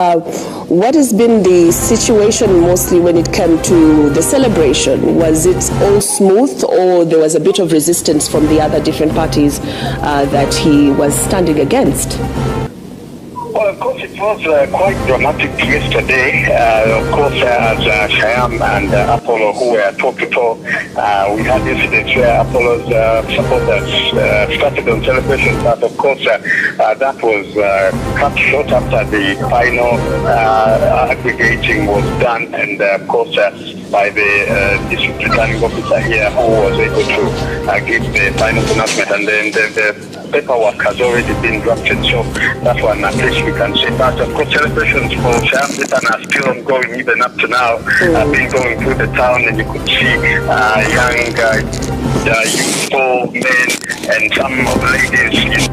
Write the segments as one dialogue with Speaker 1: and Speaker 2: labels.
Speaker 1: What has been the situation mostly when it came to the celebration? Was it all smooth, or there was a bit of resistance from the other different parties that he was standing against?
Speaker 2: Well, of course, it was quite dramatic yesterday. Of course, as Shyam and Apollo, who were toe-to-toe, we had incidents where Apollo's supporters started on celebration, but of course, that was cut short after the final aggregating was done, and of course, by the district returning officer here, who was able to give the final announcement, and then the paperwork has already been drafted, so that one at least we can say. But of course, celebrations for Shyam are still ongoing even up to now. I've been going through the town, and you could see young, youthful men and some ladies.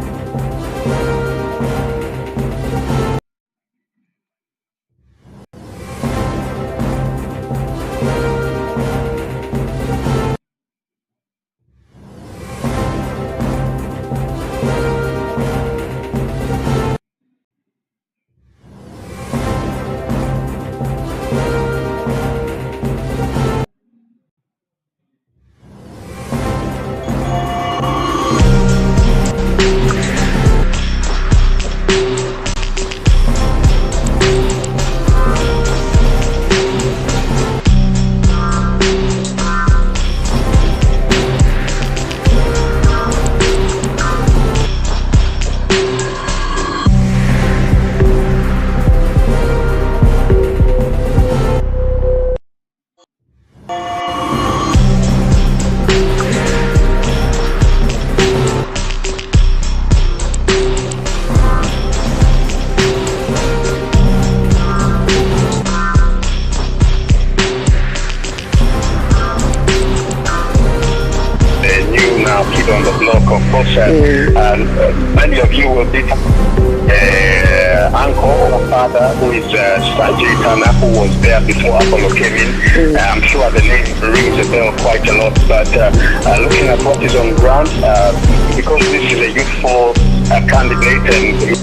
Speaker 2: On the block, of course, many of you will be uncle or father, who is Sajay Tana, who was there before Apollo came in. I'm sure the name rings a bell quite a lot, but looking at what is on ground, because this is a youthful candidate, and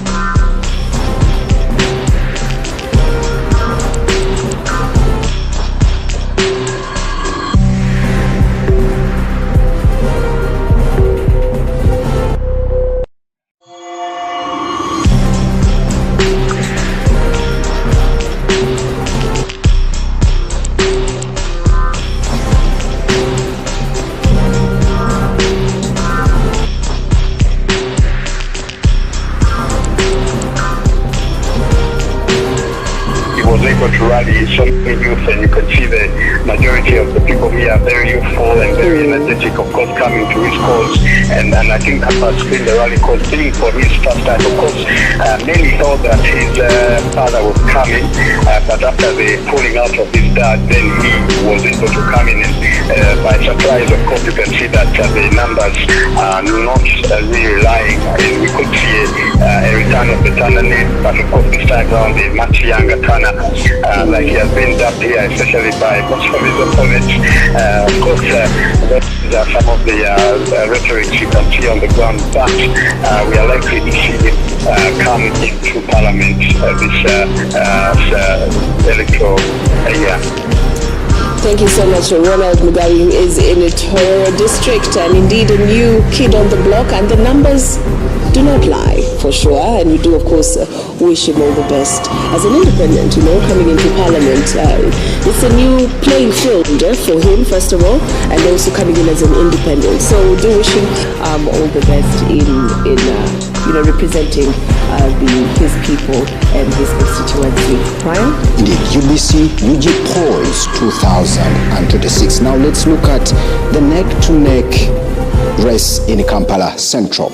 Speaker 2: able to rally so many youth, and you can see the majority of the people here are very youthful and very energetic, of course, coming to his cause, and I think that has been the rally cause being for his first time. Of course, many thought that his father was coming, but after the pulling out of his dad, then he was able to come in, and by surprise, of course, you can see that the numbers are not really lying. We could see a return of the Tana name, but of course, this time around, a much younger Tana, like he has been dubbed here, especially by most of his opponents. Of course, those are some of the rhetoric you can see on the ground, but we are likely to see him come into Parliament this electoral year.
Speaker 1: Thank you so much, Ronald Mugabe, who is in a Tororo district, and indeed a new kid on the block, and the numbers do not lie, for sure, and we do, of course, wish him all the best. As an independent, coming into Parliament, it's a new playing field for him, first of all, and also coming in as an independent. So we do wish him all the best in representing his people and his constituency. Brian?
Speaker 3: Indeed, UBC UG polls 2026. Now let's look at the neck-to-neck race in Kampala Central.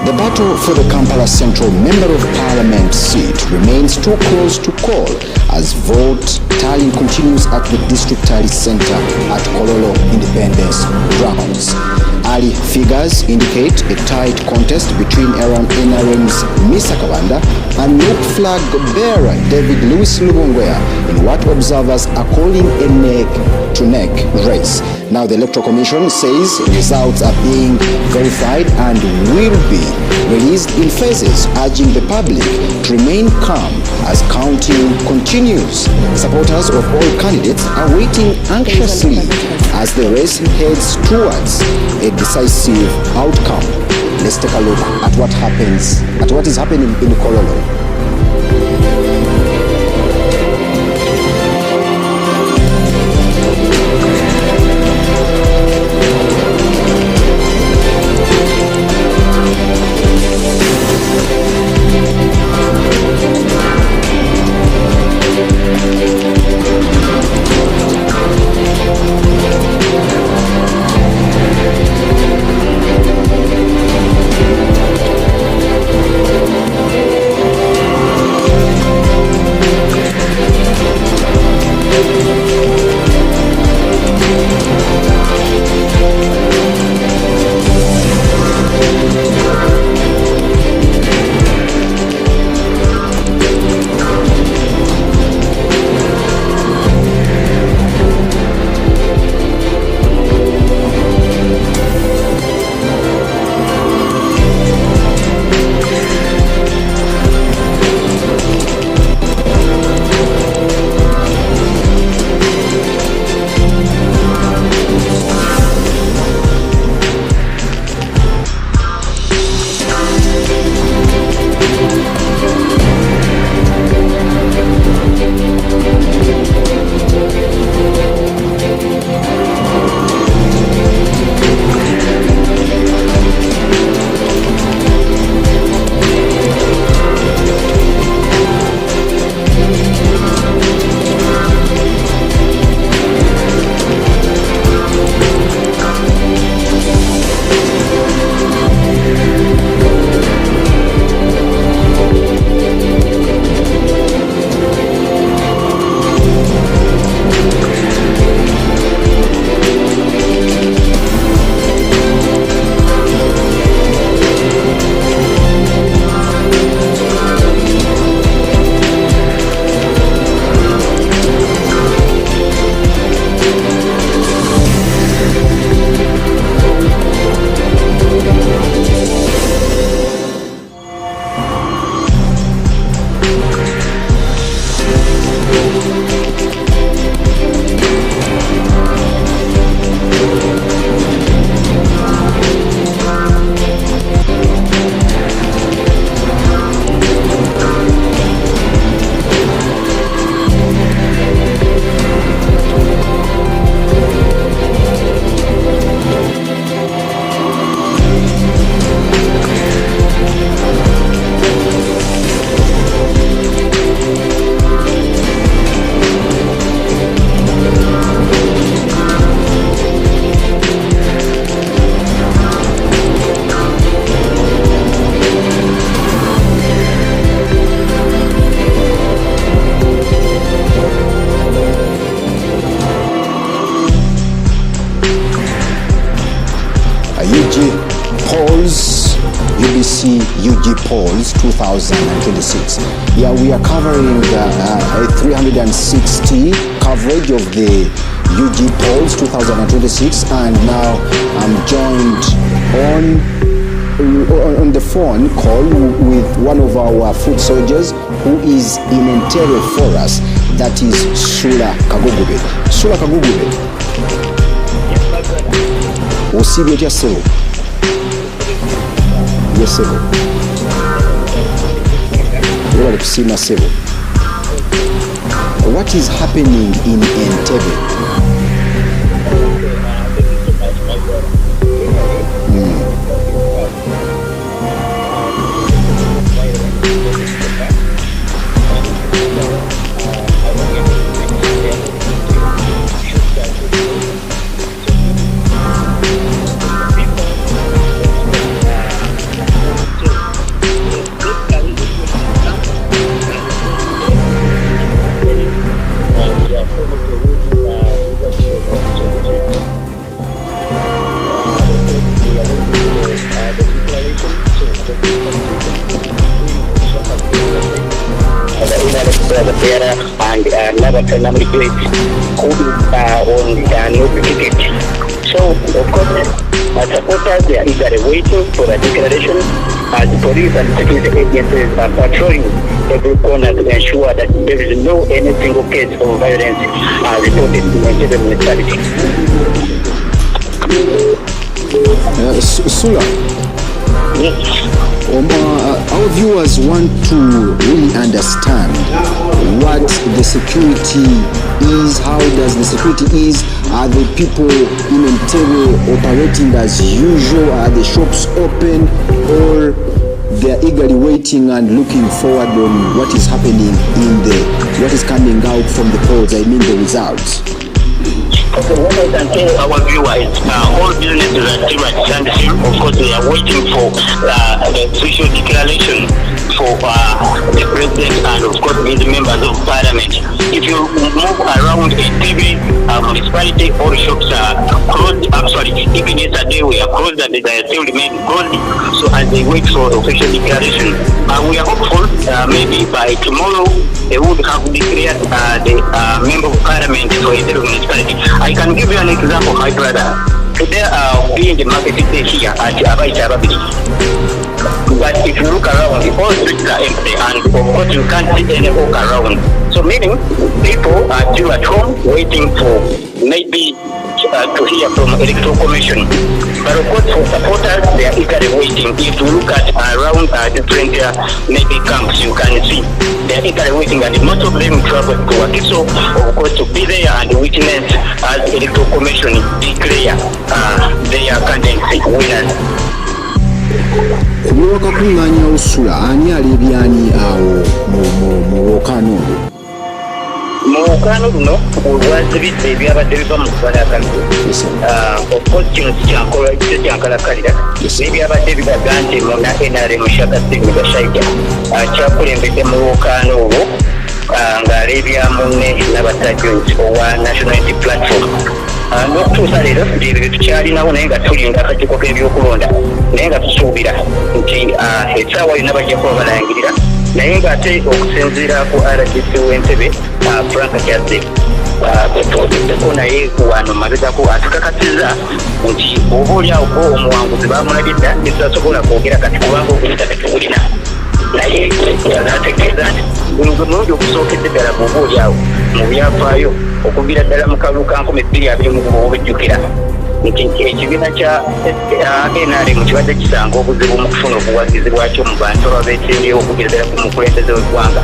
Speaker 3: The battle for the Kampala Central Member of Parliament seat remains too close to call as vote tallying continues at the District Tally Center at Kololo Independence Grounds. Early figures indicate a tight contest between NRM's Mr. Kabanda and NUP flag bearer David Louis Lubongwea in what observers are calling a neck-to-neck race. Now the Electoral Commission says results are being verified and will be released in phases, urging the public to remain calm as counting continues. Supporters of all candidates are waiting anxiously as the race heads towards a decisive outcome. Let's take a look at what is happening in Kololo. UG polls 2026. Yeah, we are covering 360 coverage of the UG polls 2026, and now I'm joined on the phone call with one of our foot soldiers who is in Entebbe for us. That is Sula Kagugube. Sula Kagugube. Osibye kya sebo. Yes, sebo. Wale kusima sebo. What is happening in Entebbe?
Speaker 2: there and another family grades who on no ticket. So, of course, as supporters, they are eagerly waiting for the declaration as police and security agencies are patrolling every corner to ensure that there is no any single case of violence reported in the Entebbe municipality.
Speaker 3: Sula,
Speaker 2: Yes.
Speaker 3: Our viewers want to really understand what the security is, how does the security is, are the people in Entebbe operating as usual, are the shops open, or they are eagerly waiting and looking forward on what is happening what is coming out from the polls, I mean the results?
Speaker 2: Okay, what I can tell our viewers, all businesses are still at standstill. Of course, they are waiting for the official declaration for the president and, of course, the members of parliament. If you move around a TV municipality, all shops are closed. I'm sorry, even yesterday we are closed and they still remain closed. So as they wait for the official declaration, we are hopeful maybe by tomorrow they would have declared the member of parliament for a municipality. I can give you an example, my brother. Today being the market day here at Abaita Babidi. But if you look around, the whole streets are empty and of course you can't see any walk around. So meaning people are still at home waiting for maybe to hear from electoral commission. But of course for supporters, they are eagerly waiting. If you look at around different maybe camps, you can see they are eagerly waiting and most of them travel to work. So of course to be there and witness as electoral commission declare their candidates winners.
Speaker 3: Kubwakakungaanya Usula ani alibyani awo mu wokano olwo?
Speaker 2: Mu wokano luno olwazibidde ebyabadde biva mu kubala akalulu. Of course kino kyankalakalira n'ebyabadde bigaga nti muna NRM Shaka Singh Shaija kyakulembedde mu wokano olwo ng'aleebya munne n'abatajjonzi owa National Unity Platform. N'okutuusa leero ebyo bye tukyalinawo naye nga tulinda akakiiko k'ebyokulonda naye nga tusuubira nti essaawa yonna bajja kuba balangirira naye ng'ate okusinziira ku RDC w'Entebbe Frank Kyazze twetuuziddeko naye wano mabegako atukakasiza nti oba oli awo omuwanguzi bamulabidda netutasobola kwogera kati kubanga okuyita tetubulina naye ategeeza nti guno gwe mulundi ogusookedde ddala bw'oba oli awo mu byafaayo okuviira ddala mu kalulu ka 2020 obujjukira nti ekibiina kya NRM kibadde kisanga obuzibu mu kufuna obuwagizi bwakyo mu bantu ababeetembewo okuviira ddala ku mukulembeze w'eggwanga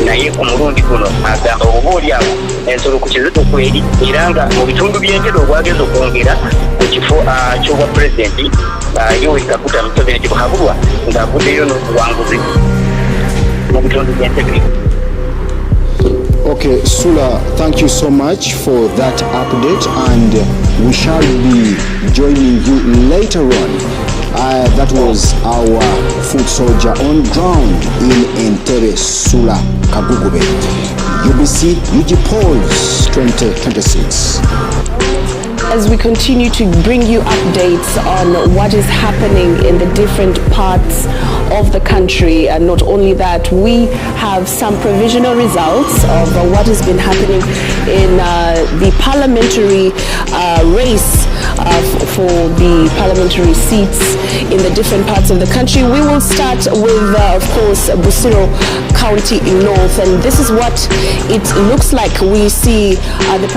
Speaker 2: naye ku mulundi guno agamba oba oli awo ensolo ku kizito kweri era nga mu bitundu by'Entebbe obwagezi okwongera ku kifo ky'obwa pulezidenti Yoweri Museveni gye buhabulwa ng'avuddeyo n'obuwanguzi mu bitundu by'Entebbe.
Speaker 3: Okay, Sula, thank you so much for that update, and we shall be joining you later on. That was our foot soldier on ground in Entebbe, Sula Kagugube. UBC UG Polls 2026.
Speaker 1: As we continue to bring you updates on what is happening in the different parts of the country, and not only that, we have some provisional results of what has been happening in the parliamentary race for the parliamentary seats in the different parts of the country. We will start with, of course, Busiro County in North, and this is what it looks like. We see for the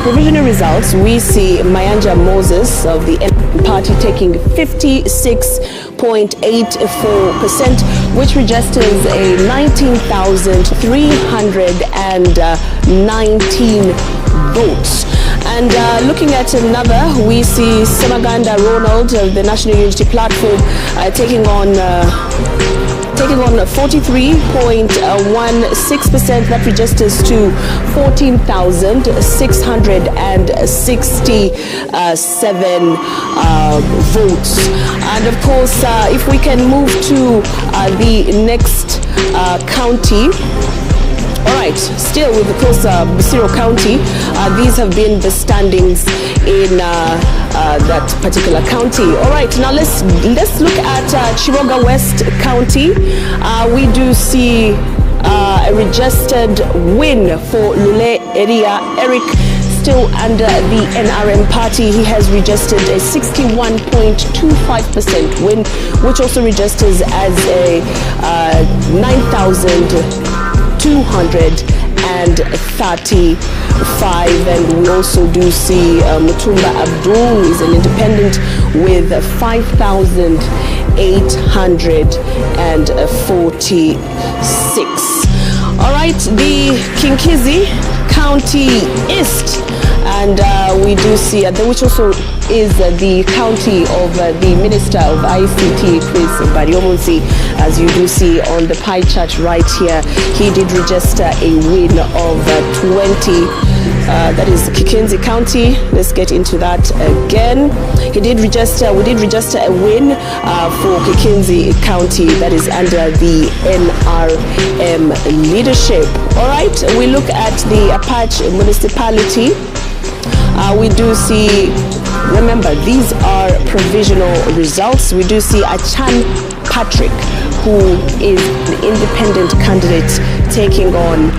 Speaker 1: provisional results, we see Mayanja Moses of the NP party taking 56.84%, which registers a 19,319 votes. And looking at another, we see Semaganda Ronald of the National Unity Platform taking on 43.16%. That registers to 14,667 votes. And of course, if we can move to the next county. All right, still with the course Busiro County, these have been the standings in that particular county. All right, now let's look at Chiroga West County. We do see a registered win for Lule Eria Eric, still under the NRM party. He has registered a 61.25% win, which also registers as a 9,235. And we also do see Mutumba Abdul is an independent with 5,846. All right, the Kinkizi County East, and we do see, which also is the county of the Minister of ICT, Chris Bariomunsi. As you do see on the pie chart right here, he did register a win of 20. That is Kikinzi County. Let's get into that again. We did register a win for Kikinzi County, that is under the NRM leadership. All right, we look at the Apache municipality. We do see, remember, these are provisional results. We do see Achan Patrick, who is the independent candidate, taking on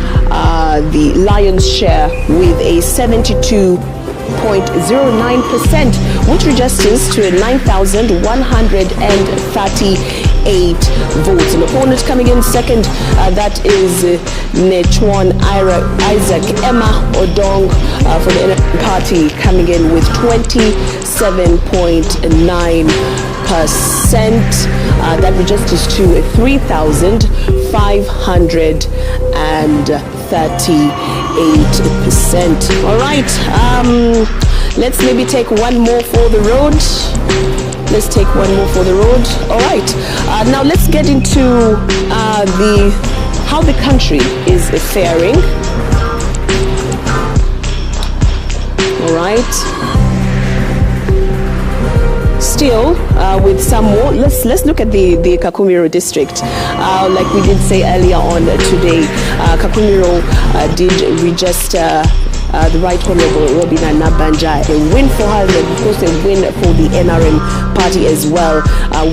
Speaker 1: the lion's share with a 72.09%, which registers to 9,138 votes. An opponent coming in second, that is Nechwan Isaac Emma Odong for the NRM party, coming in with 27.9%. That registers to 3,538%. All right, let's maybe take one more for the road. Let's take one more for the road. All right, now let's get into how the country is faring. All right. Still, with some more, let's look at the Kakumiro district. Like we did say earlier on today, Kakumiro did register the Right Honorable Robina Nabanja, a win for her, and of course a win for the NRM party as well,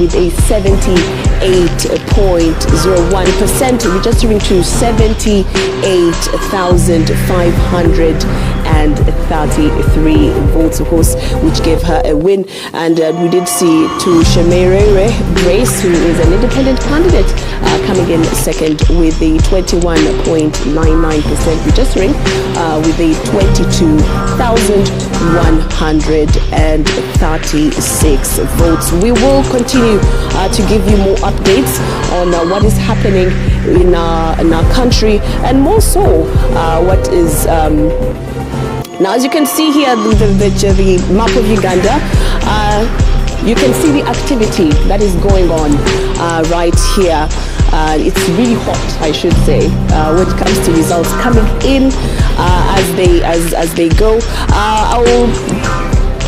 Speaker 1: with a 78.01%, registering to 78,533 votes, of course, which gave her a win. And we did see to Shemerere Grace, who is an independent candidate, coming in second with a 21.99%, registering with a 22,136 votes. We will continue to give you more updates on what is happening in our country, and more so what is now, as you can see here, the map of Uganda, you can see the activity that is going on right here. It's really hot, I should say, when it comes to results coming in as they go. I will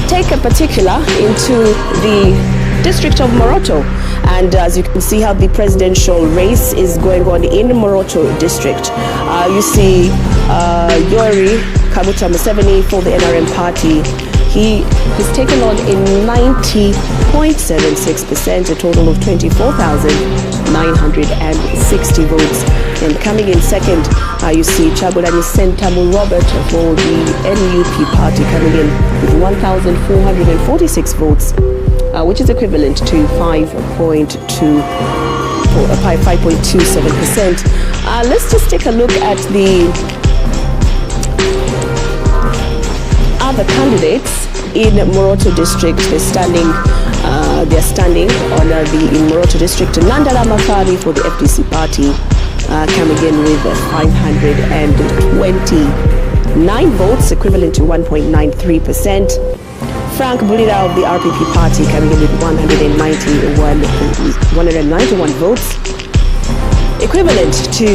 Speaker 1: take a particular into the district of Moroto, and as you can see how the presidential race is going on in Moroto district. You see Yoweri Museveni for the NRM party. He has taken on in 90.76%, a total of 24,960 votes. And coming in second, you see Chagulani Sentamu Robert for the NUP party, coming in with 1,446 votes, which is equivalent to 5.27%. Let's just take a look at the other candidates in Moroto district. They're standing on the in Moroto district. Nandala Mafari for the FDC party, coming in with 529 votes, equivalent to 1.93%. Frank Bulira of the RPP party, coming in with 191 votes, equivalent to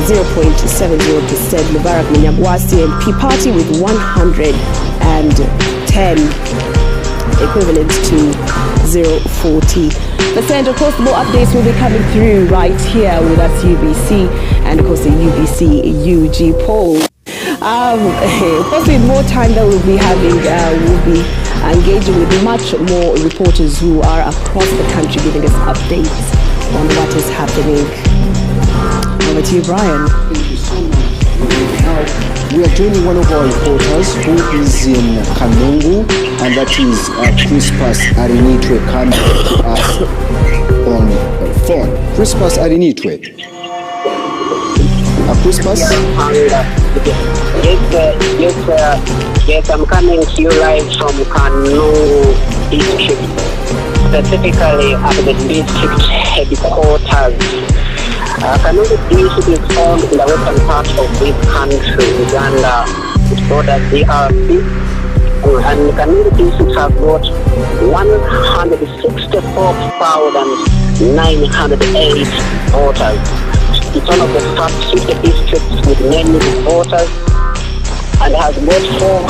Speaker 1: 0.70%. Mubarak Munyagwasi MP party with 110, equivalent to 0.40%. Of course, more updates will be coming through right here with us UBC, and of course the UBC UG poll. Possibly more time that we'll be having, we'll be engaging with much more reporters who are across the country, giving us updates on what is happening. All
Speaker 4: over to you, Brian.
Speaker 3: Thank you so much. Now, we are joining one of our reporters who is in Kanungu, and that is Crispus Arinitwe coming on phone. Crispus Arinitwe. Crispus?
Speaker 5: Yes, I'm coming to you live from Kanungu district, specifically at the district headquarters. Kanungu district is found in the western part of this country, Uganda. It borders DRC, and Kanungu district has got 164,908 voters. It's one of the first 50 districts with many voters, and has got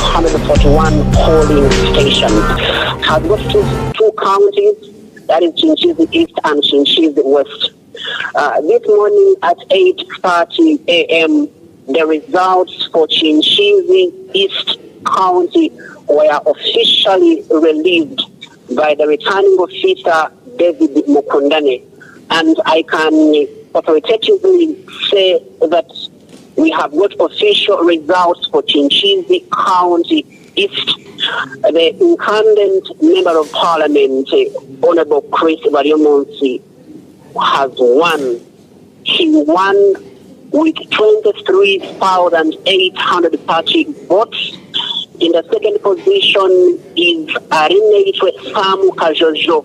Speaker 5: 441 polling stations. Has got two counties, that is Chinchizi East and Chinchizi West. This morning at 8:30 a.m., the results for Chinchizi East County were officially released by the returning officer, David Mukundane. And I can authoritatively say that we have got official results for Chinchizi County East. The incumbent Member of Parliament, Honorable Chris Bariomonsi, has won. He won with 23,830 votes. In the second position is Arinitwe Samu Kajojo,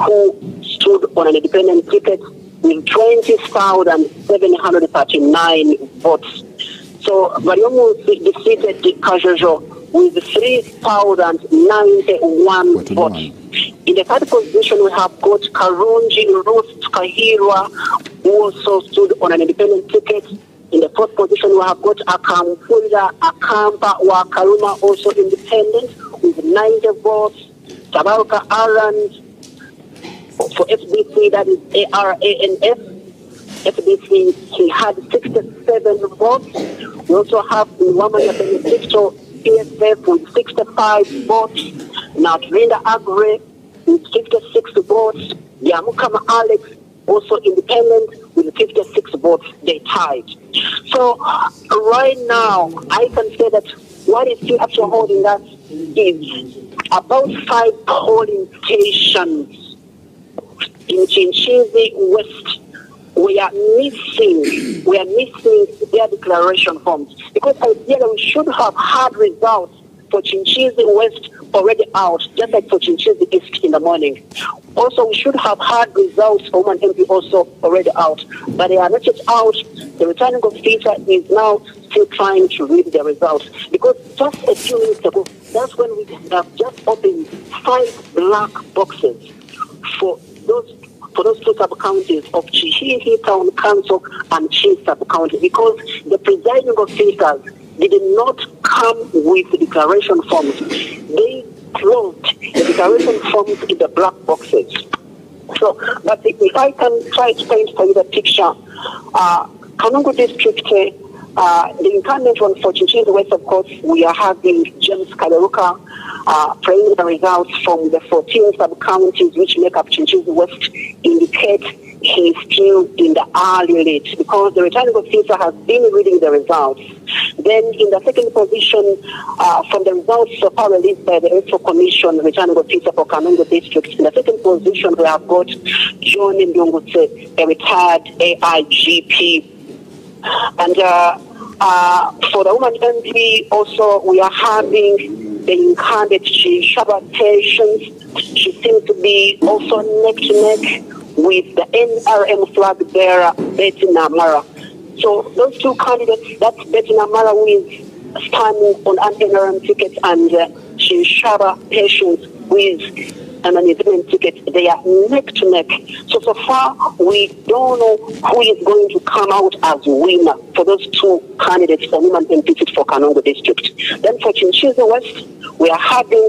Speaker 5: who stood on an independent ticket with 20,739 votes. So Bariomunsi defeated Kajojo with 3,091 votes. In the third position, we have got Karunji Ruth Kahirwa, who also stood on an independent ticket. In the fourth position, we have got Akamfunda Akampa Wakaruma, also independent, with 90 votes. Tabaruka Aran for FBC, that is ARANF. FBC, he had 67 votes. We also have Wamanya Benedicto, PSF, with 65 votes. Now, Trinda Agre with 56 votes. Yamukama Alex, also independent, with 56 votes. They tied. So, right now, I can say that what is still actually holding us is about 5 polling stations in Chinchizi West. We are missing their declaration forms, because ideally we should have had results for Chinchizi West already out, just like for Chinchizi East in the morning. Also, we should have had results for Woman MP also already out, but they are not yet out. The returning officer is now still trying to read the results, because just a few minutes ago, that's when we have just opened 5 black boxes for those two sub-counties of Chihihi Town Council and Chi sub-county, because the presiding officers did not come with the declaration forms. They closed the declaration forms in the black boxes. So, but if I can try to paint for you the picture, Kanungu district, the incumbent one for Chinchizi West, of course, we are having James Kaleruka. Preliminary results from the 14 sub-counties which make up Chinchizi West indicate he is still in the early lead, because the returning officer has been reading the results. Then in the second position, from the results so far released by the Electoral Commission, returning officer for Kanungu district, in the second position we have got John Ndungutse, a retired AIGP. And for the woman MP also, we are having the incumbent Shaba Patience. She seems to be also neck to neck with the NRM flag bearer, Betty Namara. So those two candidates, that's Betty Namara who is standing on an NRM ticket, and Shaba Patience who is an independent ticket. They are neck to neck. So far, we don't know who is going to come out as winner for those two candidates for women MP for Kanungu district. Then for Chinchizi West, we are having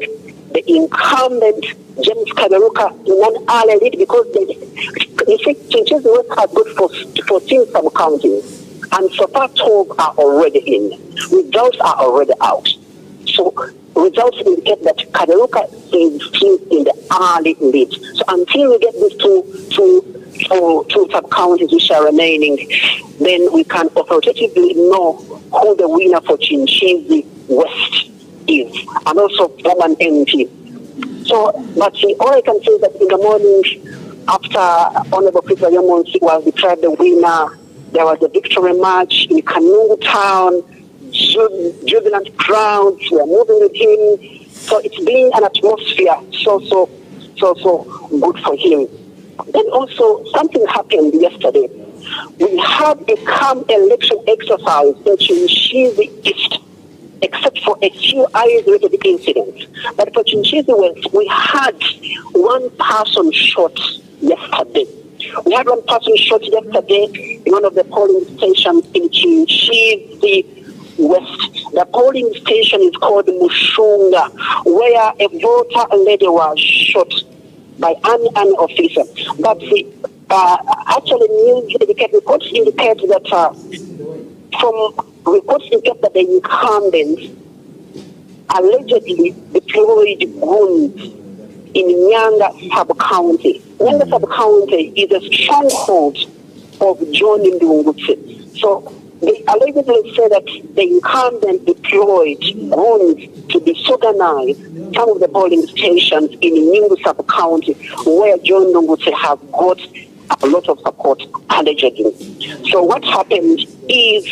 Speaker 5: the incumbent James Kaleruka in an early lead, because Chinchizi West has got 14 sub-counties, and so far 12 are already in. Results are already out. So results indicate that Kaleruka is still in the early lead. So until we get these two sub-counties which are remaining, then we can authoritatively know who the winner for Chinchizi West is, and also from an MP. So, but all I can say is that in the morning, after Honorable Chris Yamonsi was declared the winner, there was a victory march in Kanungu town, jubilant crowds were moving with him. So it's been an atmosphere so good for him. Then also something happened yesterday. We had a calm election exercise in Chinchizi East, except for a few isolated incidents. But for Chinchizi West, we had one person shot yesterday. We had one person shot yesterday in one of the polling stations in Chinchizi West. The polling station is called Mushunga, where a voter lady was shot by an officer. But actually, reports indicate that reports indicate that the incumbents allegedly deployed guns in Nyanga sub-county. Nyanga sub-county is a stronghold of John Ndungutse. So they allegedly say that the incumbent deployed guns to disorganize some of the polling stations in Nyungu sub-county, where John Ndungutse has got a lot of support, allegedly. So what happened is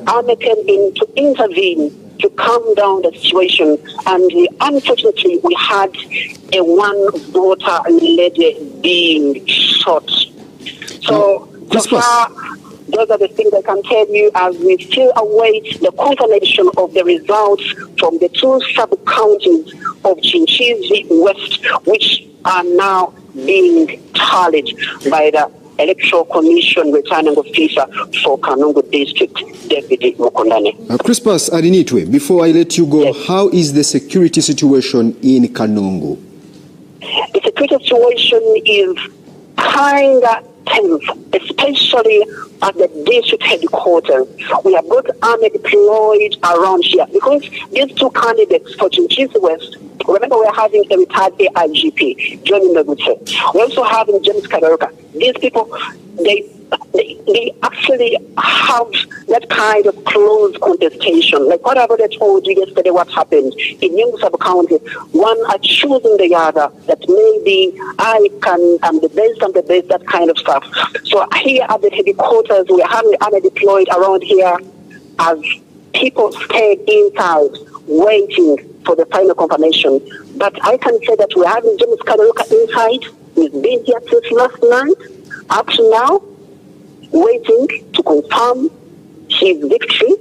Speaker 5: Army came in to intervene to calm down the situation, and unfortunately we had a one voter lady being shot. So far, those are the things I can tell you as we still await the confirmation of the results from the two sub-counties of Chinchizi West, which are now being tallied by the Electoral Commission returning officer for Kanungu District, Deputy Mukondane.
Speaker 3: Crispus Arinitwe, before I let you go, yes. How is the security situation in Kanungu?
Speaker 5: The security situation is kind of tense, especially at the district headquarters. We have got army deployed around here because these two candidates for Chinchizi West, remember we're having a retired AIGP, John Ndungutse. We're also having James Kaberuka. These people, they actually have that kind of close contestation. Like what I've already told you yesterday, what happened in Nyungu sub-county, one accusing the other that maybe I'm the best, that kind of stuff. So here at the headquarters, we're having army deployed around here as people stayed inside waiting for the final confirmation. But I can say that we're having James Kaberuka inside. He's been here since last night, up to now, waiting to confirm his victory.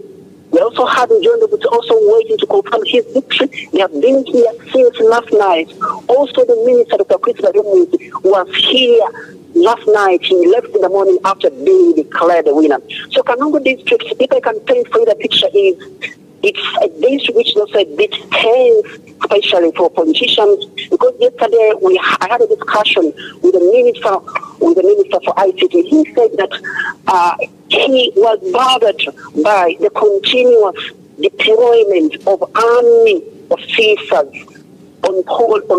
Speaker 5: We're also having John Ndungutse also waiting to confirm his victory. They have been here since last night. Also, the Minister, Dr. Chris Yamonsi, was here last night. He left in the morning after being declared the winner. So Kanungu District, if I can paint for you the picture, is it's a district which is also a bit tense, especially for politicians, because yesterday I had a discussion with the minister for ICT. He said that he was bothered by the continuous deployment of army officers on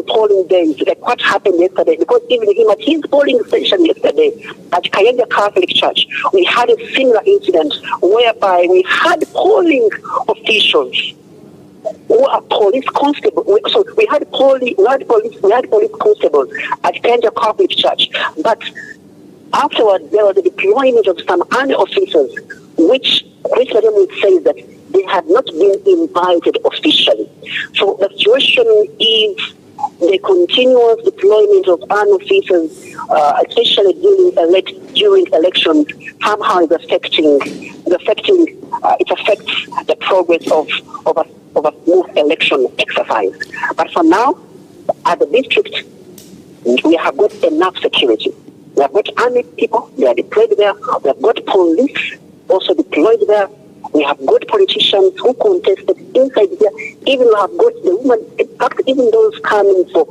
Speaker 5: polling days, like what happened yesterday. Because even him at his polling station yesterday at Kayanja Catholic Church, we had a similar incident whereby we had polling officials who are police constables. So we had police constables at Kayanja Catholic Church, but afterwards there was a deployment of some army officers, which Chris Yamonsi says that they had not been invited officially. So the situation is the continuous deployment of armed officers, especially during elections, somehow it affects the progress of a smooth election exercise. But for now, at the district, we have got enough security. We have got army people, they are deployed there. We have got police also deployed there. We have got politicians who contested inside here. Even we have got the women, in fact, even those coming for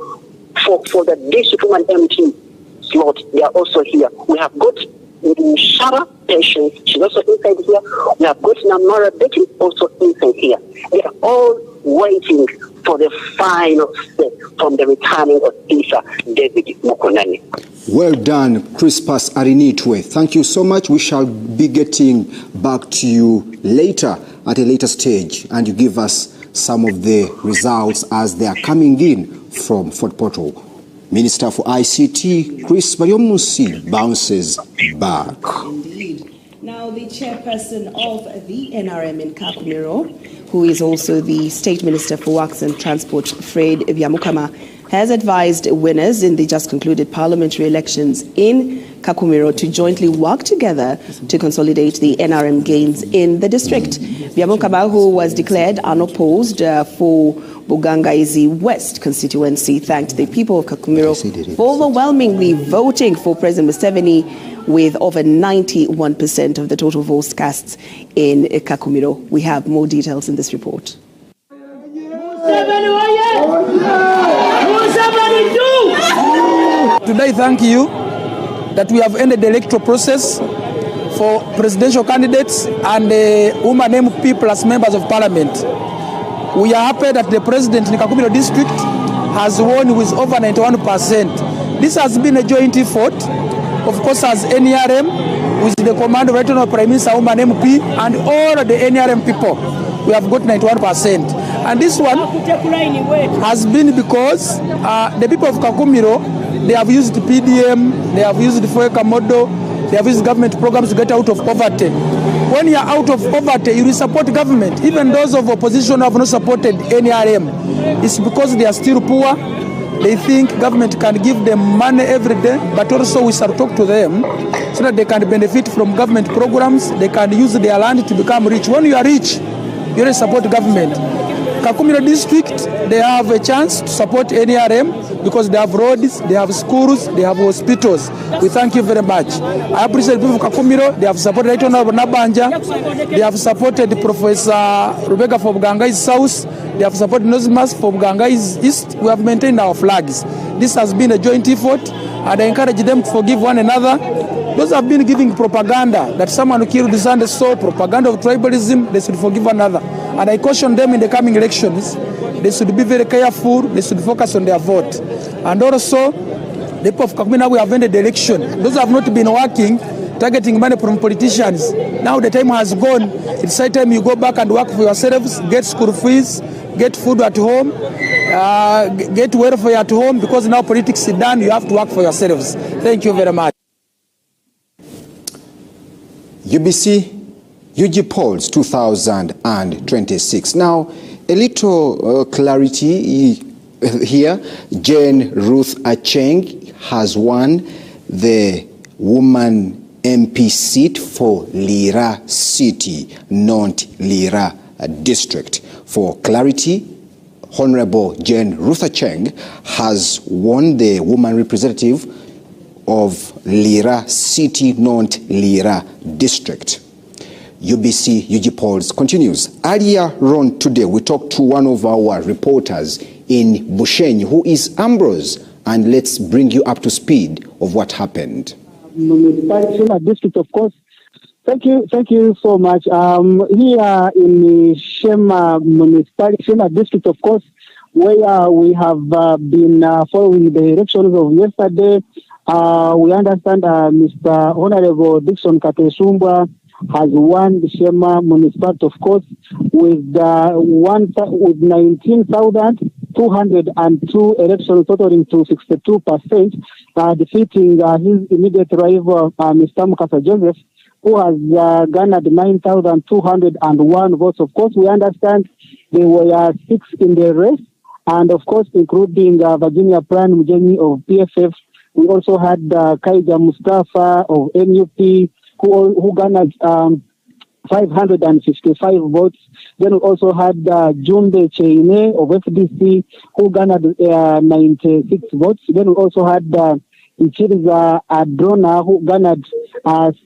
Speaker 5: the district woman MP slot, they are also here. We have got Shara Patience, she's also inside here. We have got Namara Betty also inside here. They are all waiting for the final step from the returning of Isa David Mukonani.
Speaker 3: Well done, Crispus Arinitwe. Thank you so much. We shall be getting back to you later at a later stage, and you give us some of the results as they are coming in from Fort Portal. Minister for ICT, Chris Baryomusi, bounces back.
Speaker 1: Indeed. Now, the chairperson of the NRM in Kakumiro, who is also the State Minister for Works and Transport, Fred Byamukama, has advised winners in the just concluded parliamentary elections in Kakumiro to jointly work together to consolidate the NRM gains in the district. Byamukama, who was declared unopposed for Bugangaizi West constituency, thanked the people of Kakumiro for overwhelmingly voting for President Museveni with over 91% of the total votes cast in Kakumiro. We have more details in this report.
Speaker 4: Today, thank you that we have ended the electoral process for presidential candidates and women MP plus members of parliament. We are happy that the president in Kakumiro district has won with over 91%. This has been a joint effort, of course, as NRM, with the command of Regional Prime Minister, woman MP, and all the NRM people. We have got 91%. And this one has been because the people of Kakumiro, they have used PDM, they have used the FOECA model, they have used government programs to get out of poverty. When you are out of poverty, you will support government. Even those of opposition have not supported NRM. It's because they are still poor. They think government can give them money every day, but also we shall talk to them so that they can benefit from government programs. They can use their land to become rich. When you are rich, you really support government. Kakumiro district, they have a chance to support NRM because they have roads, they have schools, they have hospitals. We thank you very much. I appreciate people of Kakumiro. They have supported Right Honorable Nabanja. They have supported Professor Rebecca for Bugangai's South. They have supported Nosimas for Bugangai's East. We have maintained our flags. This has been a joint effort, and I encourage them to forgive one another. Those have been giving propaganda that someone who killed his and so propaganda of tribalism, they should forgive one another. And I caution them in the coming elections, they should be very careful, they should focus on their vote. And also, the people of Kakumiro, we have ended the election. Those who have not been working, targeting money from politicians, now the time has gone. It's high time you go back and work for yourselves, get school fees, get food at home, get welfare at home, because now politics is done, you have to work for yourselves. Thank you very much.
Speaker 3: UBC UG polls 2026. Now, a little clarity here. Jane Ruth Acheng has won the woman MP seat for Lira City, not Lira District. For clarity, Honorable Jane Ruth Acheng has won the woman representative of Lira City, not Lira District. UBC UG polls continues. Earlier on today, we talked to one of our reporters in Bushenyi, who is Ambrose, and let's bring you up to speed of what happened.
Speaker 6: District, of course. Thank you so much. Here in Shema Municipality, Shema District, of course, where we have been following the elections of yesterday. We understand Mr. Honorable Dixon Katesumbwa has won the Shema Municipality, of course, with 19,202 elections, totaling to 62%, defeating his immediate rival, Mr. Mukasa Joseph, who has garnered 9,201 votes. Of course, we understand there were 6 in the race, and of course, including Virginia Plan Mujeni of PFF. We also had Kaija Mustafa of NUP, who garnered 555 votes. Then we also had Jumbe Cheine of FDC, who garnered 96 votes. Then we also had Ichiriza Adrona, who garnered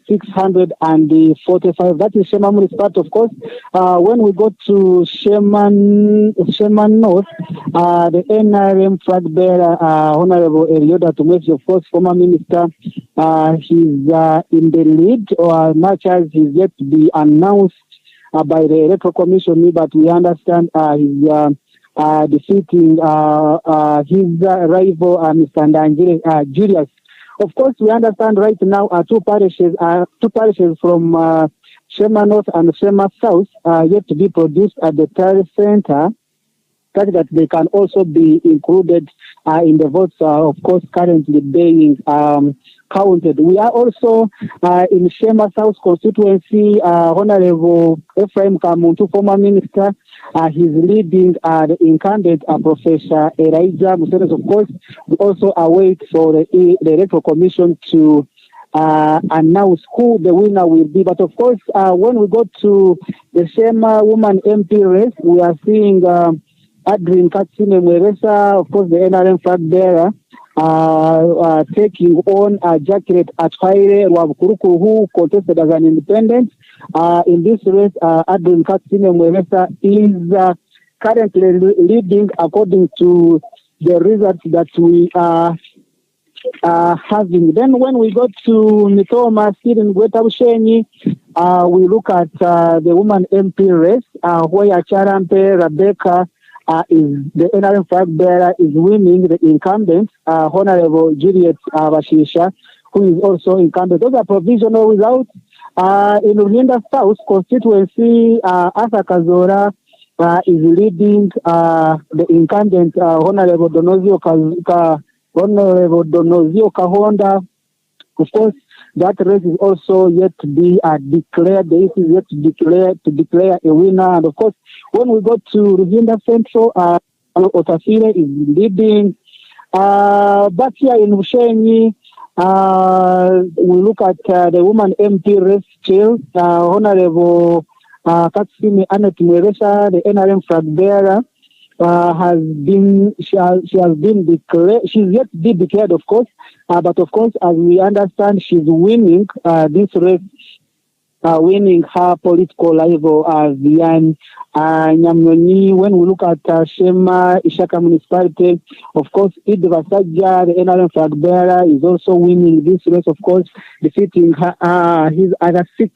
Speaker 6: 645. That is Shema Municipality, of course. When we go to Shema North, the NRM flag bearer, Honorable Elioda Tumesi, of course, former minister, he's in the lead, or much as he's yet to be announced by the Electoral Commission, but we understand he's defeating his rival, Mr. Ndangire Julius. Of course, we understand right now two parishes from Shema North and Shema South yet to be produced at the Tari Center, such that they can also be included in the votes, of course, currently being counted. We are also in Shema South constituency. Honorable Ephraim Kamuntu, former minister, he's leading the incumbent Professor Elijah Museveni. Of course, we also await for the Electoral Commission to announce who the winner will be. But of course, when we go to the Shema Woman MP race, we are seeing Adrian Katsine Mweresa, of course, the NRM flag bearer, taking on Jacqueline Atwaire Rwabukuruku, who contested as an independent. In this race, Adrian Katsine Mweresa is currently leading according to the results that we are having. Then when we go to Mitoma, Sirin Gwetaushenyi, we look at the woman MP race, where Charampe Rebecca is the NRM flag bearer, is winning the incumbent, Honorable Juliet Bashisha, who is also incumbent. Those are provisional results. In Ruhinda South constituency, Arthur Kazora is leading the incumbent, Honorable Donozio Kahonda. Of course, that race is also yet to be declared. The race is yet to declare a winner. And of course, when we go to Ruhinda Central, Otafire is leading. But here in Bushenyi, we look at the woman MP race still. Honorable Katsime Annette Mweresa, the NRM flag bearer, she has been declared. She's yet to be declared, of course. But of course, as we understand, she's winning this race, winning her political rival, Vian Nyamnyonyi. When we look at Shema Ishaka municipality, of course, Id Vasaja, the NRM flag bearer, is also winning this race, of course, defeating his other six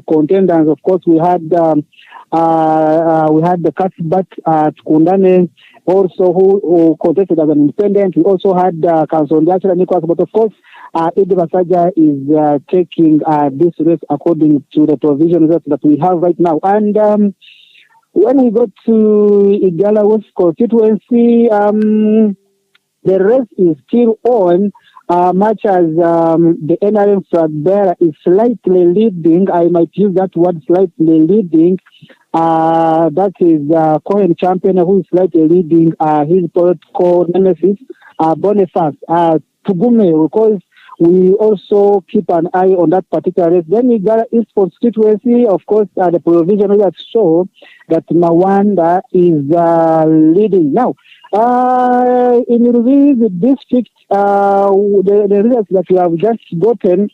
Speaker 6: contenders. Of course, we had the Kasbat Kundane, also who contested as an independent. We also had Kansondiachara Nicholas, but of course, Edi Basaja is taking this race according to the provision results that we have right now. And when we go to Igala West constituency, the race is still on, much as the NRM flag bearer is slightly leading. I might use that word, slightly leading. That is Cohen Champion, who is slightly leading his political nemesis, Boniface Tugume, because we also keep an eye on that particular race. Then we got East constituency, of course, the provision results show that Mawanda is leading. Now, in the district, the results that we have just gotten,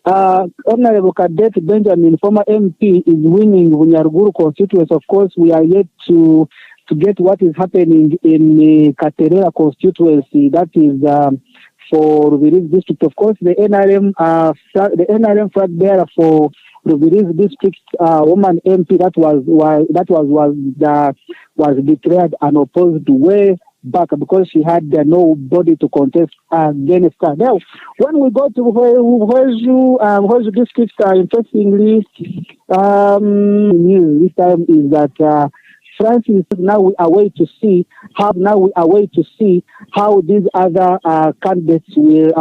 Speaker 6: Honorable Cadet Benjamin, former MP, is winning Bunyaruguru constituency. Of course, we are yet to get what is happening in the Katerera constituency. That is for Rubirizi district. Of course, the NRM flag bearer for Rubirizi district, woman MP, that was declared unopposed way back because she had nobody to contest against her. Now, when we go to Hoju district, interestingly, news this time is that Francis, now we are waiting to see how these other candidates will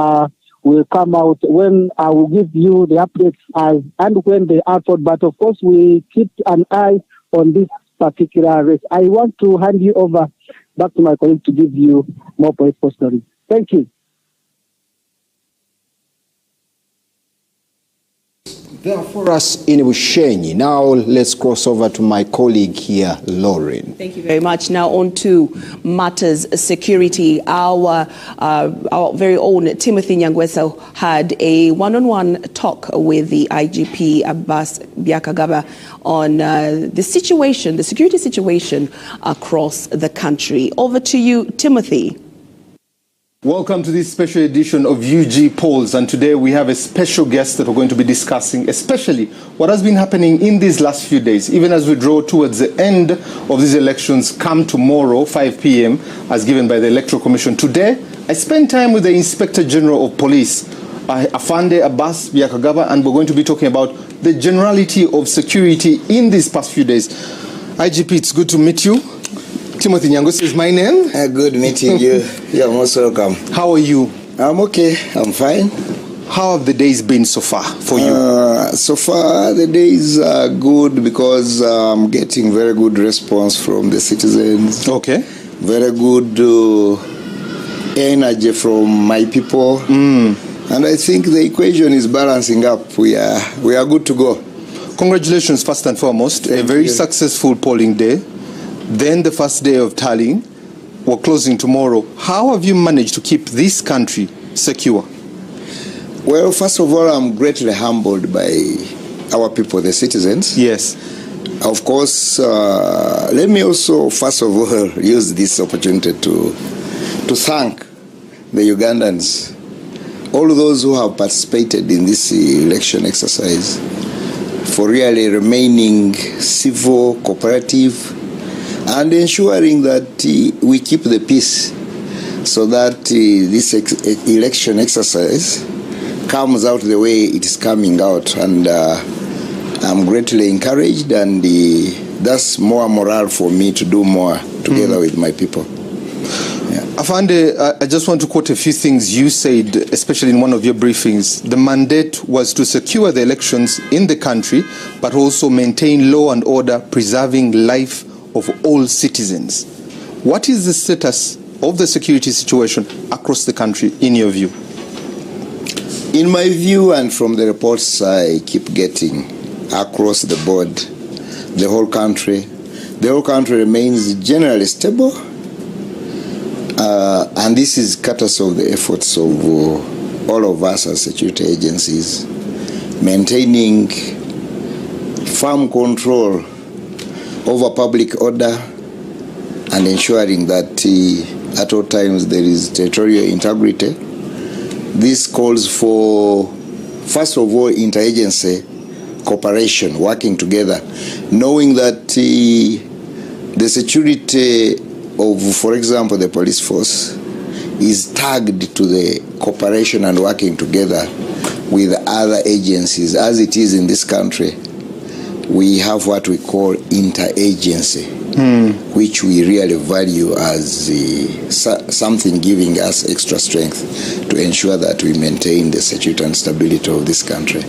Speaker 6: come out. When I will give you the updates and when they are out. But of course, we keep an eye on this particular race. I want to hand you over back to my colleague to give you more political stories. Thank you.
Speaker 3: There for us in Bushenyi. Now let's cross over to my colleague here, Lauren.
Speaker 1: Thank you very much. Now on to matters security. Our very own Timothy Nyangweso had a one-on-one talk with the IGP Abbas Byakagaba on the security situation across the country. Over to you, Timothy.
Speaker 7: Welcome to this special edition of UG Polls, and today we have a special guest that we're going to be discussing, especially what has been happening in these last few days, even as we draw towards the end of these elections come tomorrow, 5 p.m., as given by the Electoral Commission. Today, I spent time with the Inspector General of Police, Afande Abbas Byakagaba, and we're going to be talking about the generality of security in these past few days. IGP, it's good to meet you. Timothy Nyangosi is my name.
Speaker 8: Good meeting you. You're most welcome.
Speaker 7: How are you?
Speaker 8: I'm okay. I'm fine.
Speaker 7: How have the days been so far for you?
Speaker 8: So far, the days are good because I'm getting very good response from the citizens.
Speaker 7: Okay.
Speaker 8: Very good energy from my people. And I think the equation is balancing up. We are good to go.
Speaker 7: Congratulations, first and foremost.
Speaker 8: Thank
Speaker 7: a very
Speaker 8: you.
Speaker 7: Successful polling day. Then the first day of tallying. We're closing tomorrow. How have you managed to keep this country secure?
Speaker 8: Well, first of all, I'm greatly humbled by our people, the citizens.
Speaker 7: Yes.
Speaker 8: Of course, let me also, first of all, use this opportunity to thank the Ugandans, all those who have participated in this election exercise, for really remaining civil, cooperative, and ensuring that we keep the peace so that this election exercise comes out the way it is coming out. And I'm greatly encouraged, and that's more morale for me to do more together with my people. Yeah.
Speaker 7: Afande, I just want to quote a few things you said, especially in one of your briefings. The mandate was to secure the elections in the country, but also maintain law and order, preserving life of all citizens. What is the status of the security situation across the country, in your view?
Speaker 8: In my view, and from the reports I keep getting across the board, the whole country remains generally stable, and this is courtesy of the efforts of all of us as security agencies, maintaining firm control over public order and ensuring that at all times there is territorial integrity. This calls for, first of all, interagency cooperation, working together, knowing that the security of, for example, the police force is tagged to the cooperation and working together with other agencies. As it is in this country, we have what we call interagency, which we really value as something giving us extra strength to ensure that we maintain the security and stability of this country.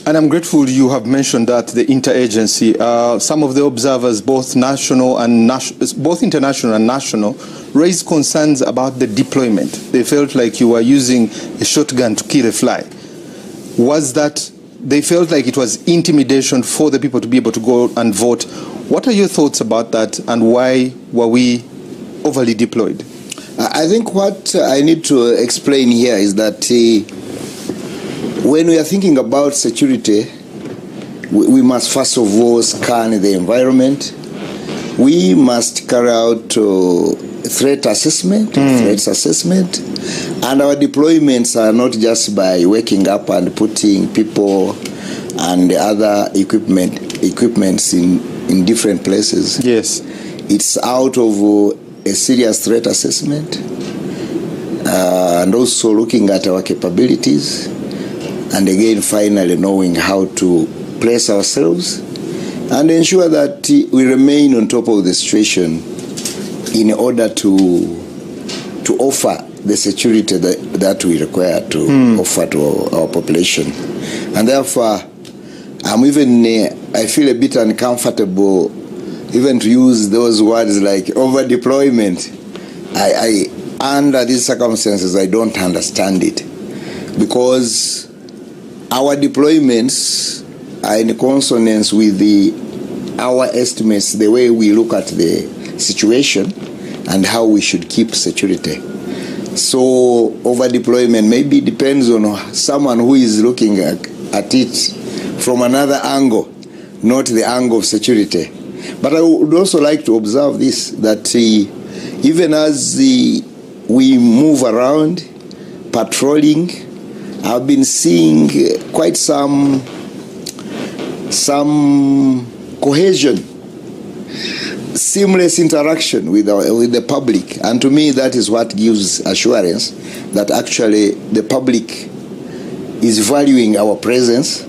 Speaker 7: And I'm grateful you have mentioned that, the interagency. Some of the observers, both international and national, raised concerns about the deployment. They felt like you were using a shotgun to kill a fly. Was that they felt like it was intimidation for the people to be able to go and vote? What are your thoughts about that, and why were we overly deployed?
Speaker 8: I think what I need to explain here is that when we are thinking about security, we must first of all scan the environment. We must carry out threat assessment, and our deployments are not just by waking up and putting people and other equipments in different places.
Speaker 7: Yes.
Speaker 8: It's out of a serious threat assessment, and also looking at our capabilities, and again finally knowing how to place ourselves and ensure that we remain on top of the situation in order to offer the security that we require to offer to our population. And therefore, I feel a bit uncomfortable even to use those words like over-deployment. Under these circumstances, I don't understand it, because our deployments are in consonance with our estimates, the way we look at the situation and how we should keep security. So over-deployment maybe depends on someone who is looking at it from another angle, not the angle of security. But I would also like to observe this, that even as we move around, patrolling. I've been seeing quite some cohesion, seamless interaction with the public, and to me that is what gives assurance that actually the public is valuing our presence.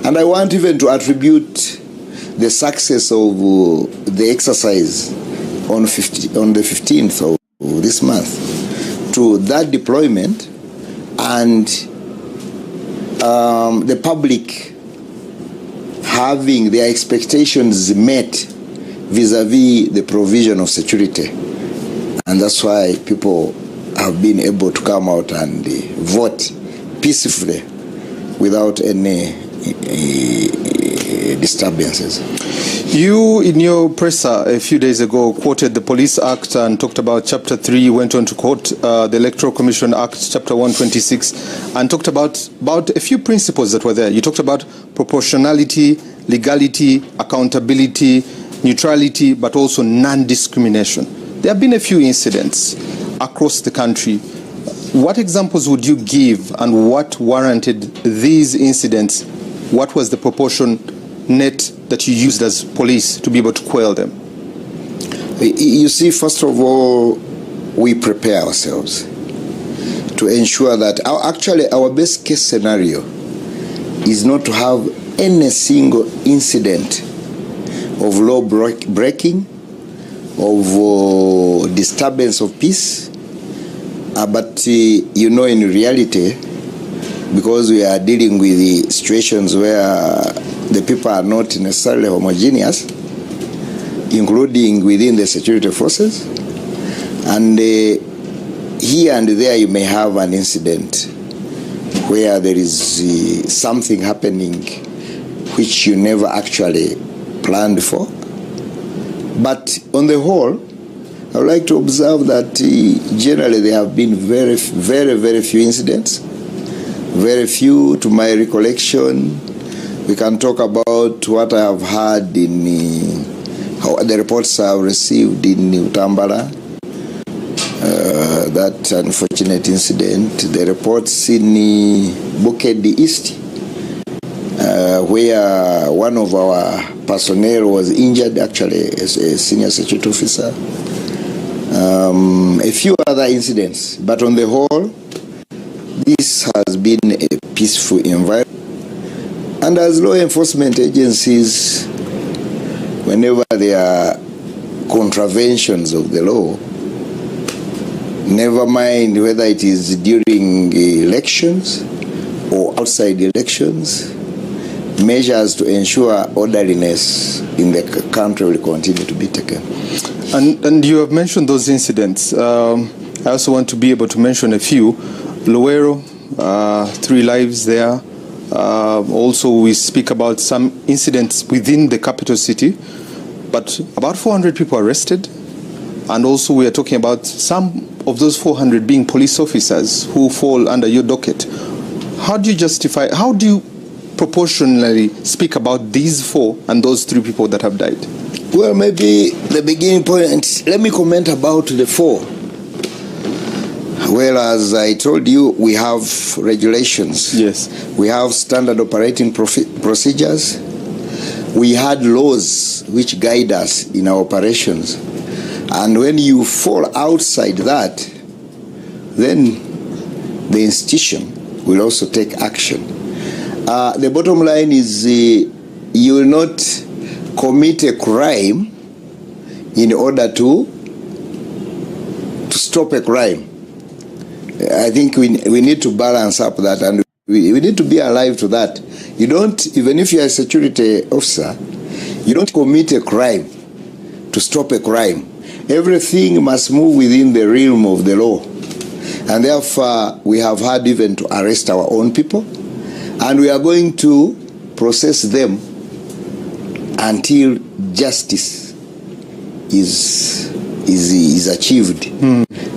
Speaker 8: And I want even to attribute the success of the exercise on the 15th of this month to that deployment and the public having their expectations met vis-a-vis the provision of security. And that's why people have been able to come out and vote peacefully without any disturbances.
Speaker 7: You, in your presser a few days ago, quoted the Police Act and talked about Chapter 3. You went on to quote the Electoral Commission Act, Chapter 126, and talked about a few principles that were there. You talked about proportionality, legality, accountability, neutrality, but also non-discrimination. There have been a few incidents across the country. What examples would you give, and what warranted these incidents? What was the proportion net that you used as police to be able to quell them?
Speaker 8: You see, first of all, we prepare ourselves to ensure that our best case scenario is not to have any single incident of law breaking, of disturbance of peace. But in reality, because we are dealing with the situations where the people are not necessarily homogeneous, including within the security forces, and here and there you may have an incident where there is something happening which you never actually planned for. But on the whole, I would like to observe that generally there have been very, very, very few incidents. Very few, to my recollection. We can talk about what I have heard in how the reports I have received in Utambala, that unfortunate incident. The reports in Bukedi East, where one of our personnel was injured, actually, as a senior security officer. A few other incidents, but on the whole, this has been a peaceful environment. And as law enforcement agencies, whenever there are contraventions of the law, never mind whether it is during elections or outside elections, measures to ensure orderliness in the country will continue to be taken.
Speaker 7: And you have mentioned those incidents. I also want to be able to mention a few. Luwero, 3 lives there. Also, we speak about some incidents within the capital city, but about 400 people arrested. And also, we are talking about some of those 400 being police officers who fall under your docket. How do you proportionally speak about these 4 and those 3 people that have died?
Speaker 8: Well, maybe the beginning point, let me comment about the 4. Well, as I told you, we have regulations.
Speaker 7: Yes.
Speaker 8: We have standard operating procedures. We had laws which guide us in our operations. And when you fall outside that, then the institution will also take action. The bottom line is you will not commit a crime in order to stop a crime. I think we need to balance up that, and we need to be alive to that. You don't, even if you are a security officer, you don't commit a crime to stop a crime. Everything must move within the realm of the law. And therefore, we have had even to arrest our own people, and we are going to process them until justice is achieved.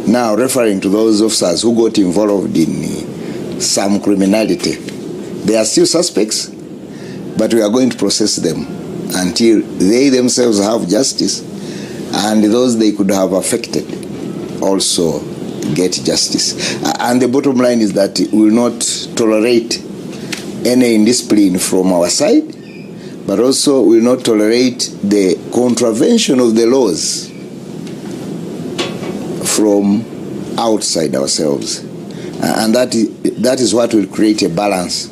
Speaker 8: Now, referring to those officers who got involved in some criminality, they are still suspects, but we are going to process them until they themselves have justice, and those they could have affected also get justice. And the bottom line is that we will not tolerate any indiscipline from our side, but also will not tolerate the contravention of the laws from outside ourselves. And that is what will create a balance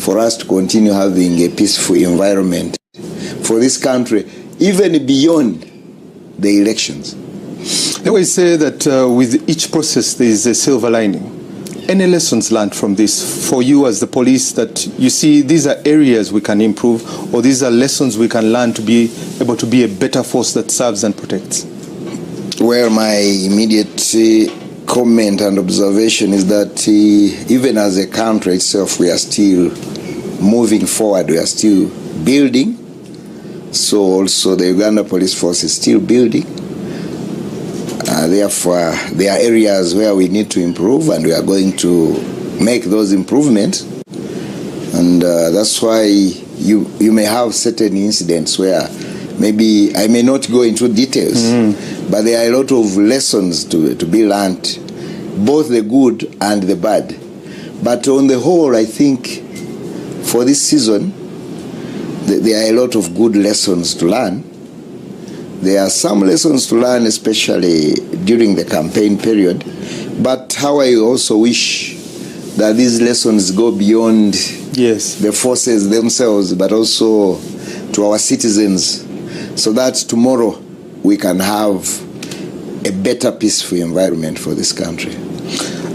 Speaker 8: for us to continue having a peaceful environment for this country, even beyond the elections.
Speaker 7: They always say that with each process there is a silver lining. Any lessons learned from this for you as the police that you see these are areas we can improve, or these are lessons we can learn to be able to be a better force that serves and protects?
Speaker 8: Well, my immediate comment and observation is that even as a country itself, we are still moving forward, we are still building. So also the Uganda Police Force is still building. Therefore, there are areas where we need to improve, and we are going to make those improvements. And that's why you may have certain incidents where maybe I may not go into details, but there are a lot of lessons to be learned, both the good and the bad. But on the whole, I think for this season, there are a lot of good lessons to learn. There are some lessons to learn, especially during the campaign period. But how I also wish that these lessons go beyond the forces themselves, but also to our citizens, so that tomorrow we can have a better peaceful environment for this country.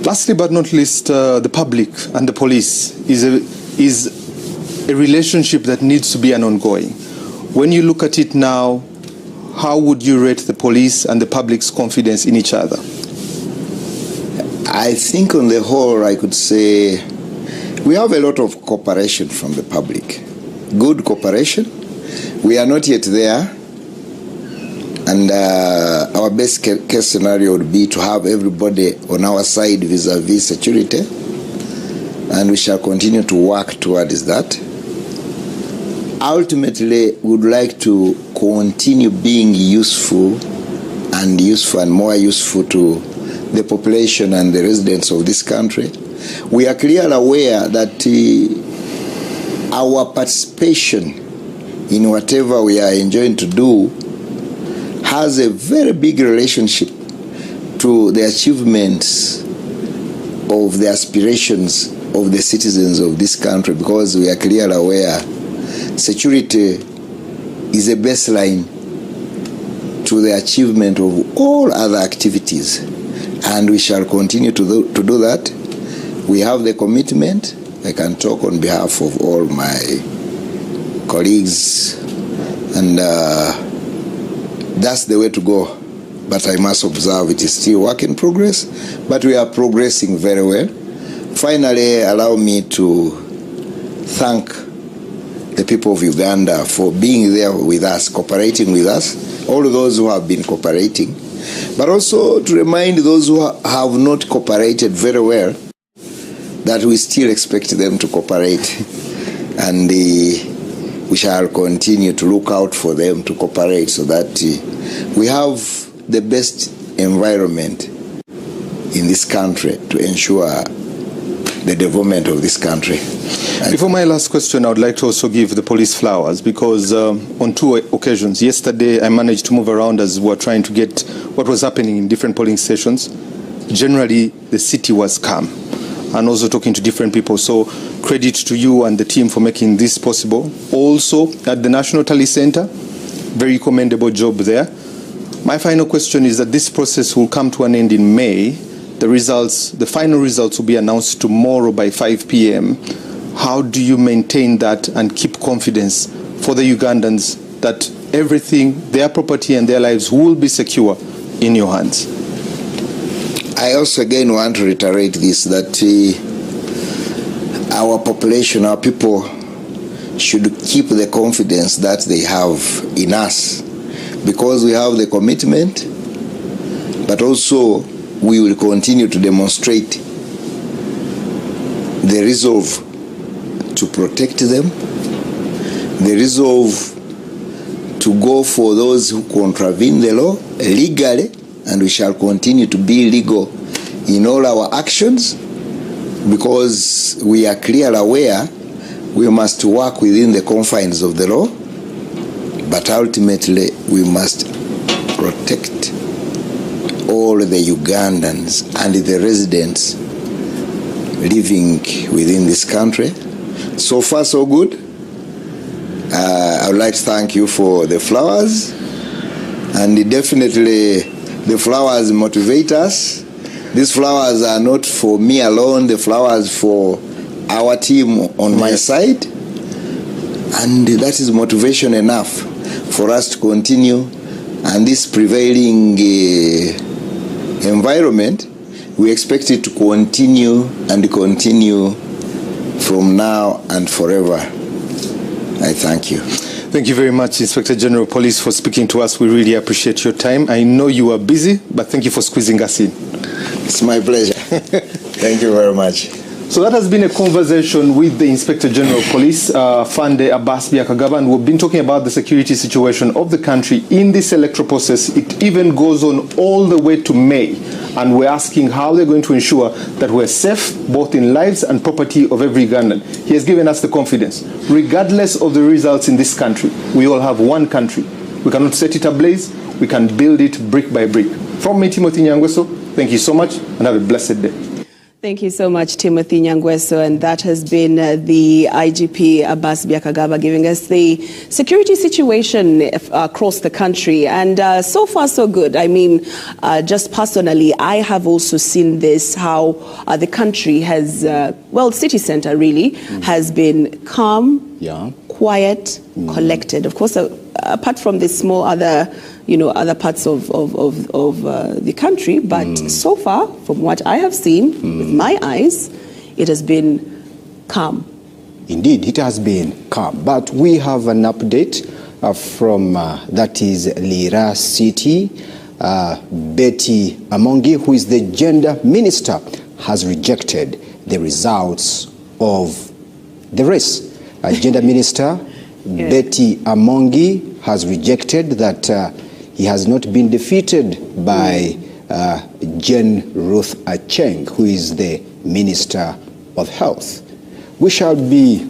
Speaker 7: Lastly but not least, the public and the police is a relationship that needs to be an ongoing. When you look at it now, how would you rate the police and the public's confidence in each other?
Speaker 8: I think on the whole, I could say we have a lot of cooperation from the public. Good cooperation. We are not yet there. And our best case scenario would be to have everybody on our side vis-a-vis security. And we shall continue to work towards that. Ultimately, we would like to continue being useful and more useful to the population and the residents of this country. We are clearly aware that our participation in whatever we are enjoying to do has a very big relationship to the achievements of the aspirations of the citizens of this country, because we are clearly aware security is a baseline to the achievement of all other activities, and we shall continue to do that. We have the commitment. I can talk on behalf of all my colleagues, and that's the way to go. But I must observe it is still work in progress, but we are progressing very well. Finally, allow me to thank the people of Uganda for being there with us, cooperating with us, all those who have been cooperating, but also to remind those who have not cooperated very well that we still expect them to cooperate, and we shall continue to look out for them to cooperate so that we have the best environment in this country to ensure the development of this country.
Speaker 7: Before my last question, I would like to also give the police flowers, because on two occasions, yesterday I managed to move around as we were trying to get what was happening in different polling stations. Generally, the city was calm, and also talking to different people. So credit to you and the team for making this possible. Also at the National Tally Center, very commendable job there. My final question is that this process will come to an end in May. The final results will be announced tomorrow by 5 p.m. How do you maintain that and keep confidence for the Ugandans that everything, their property and their lives will be secure in your hands?
Speaker 8: I also again want to reiterate this, that our population, our people should keep the confidence that they have in us, because we have the commitment, but also we will continue to demonstrate the resolve to protect them, the resolve to go for those who contravene the law legally, and we shall continue to be legal in all our actions, because we are clearly aware we must work within the confines of the law, but ultimately we must protect all the Ugandans and the residents living within this country. So far, so good. I would like to thank you for the flowers, and definitely the flowers motivate us. These flowers are not for me alone, the flowers for our team on my side, and that is motivation enough for us to continue. And this prevailing environment, we expect it to continue and continue from now and forever. I thank you.
Speaker 7: Thank you very much, Inspector General of Police, for speaking to us. We really appreciate your time. I know you are busy, but thank you for squeezing us in.
Speaker 8: It's my pleasure. Thank you very much.
Speaker 7: So that has been a conversation with the Inspector General of Police, Fande Abbas Byakagaba, and we've been talking about the security situation of the country in this electoral process. It even goes on all the way to May, and we're asking how they're going to ensure that we're safe, both in lives and property of every Ugandan. He has given us the confidence. Regardless of the results in this country, we all have one country. We cannot set it ablaze. We can build it brick by brick. From me, Timothy Nyangweso, thank you so much, and have a blessed day.
Speaker 1: Thank you so much, Timothy Nyangweso, and that has been the IGP Abbas Byakagaba giving us the security situation across the country, and so far so good. I mean, just personally, I have also seen this, how the country has, city center really, has been calm, quiet, collected. Of course, apart from the small other parts of the country, but so far, from what I have seen with my eyes, it has been calm.
Speaker 3: Indeed, it has been calm. But we have an update from, that is Lira City. Betty Amongi, who is the gender minister, has rejected the results of the race. Gender minister Betty Amongi has rejected that he has not been defeated by Jen Ruth Acheng, who is the Minister of Health. We shall be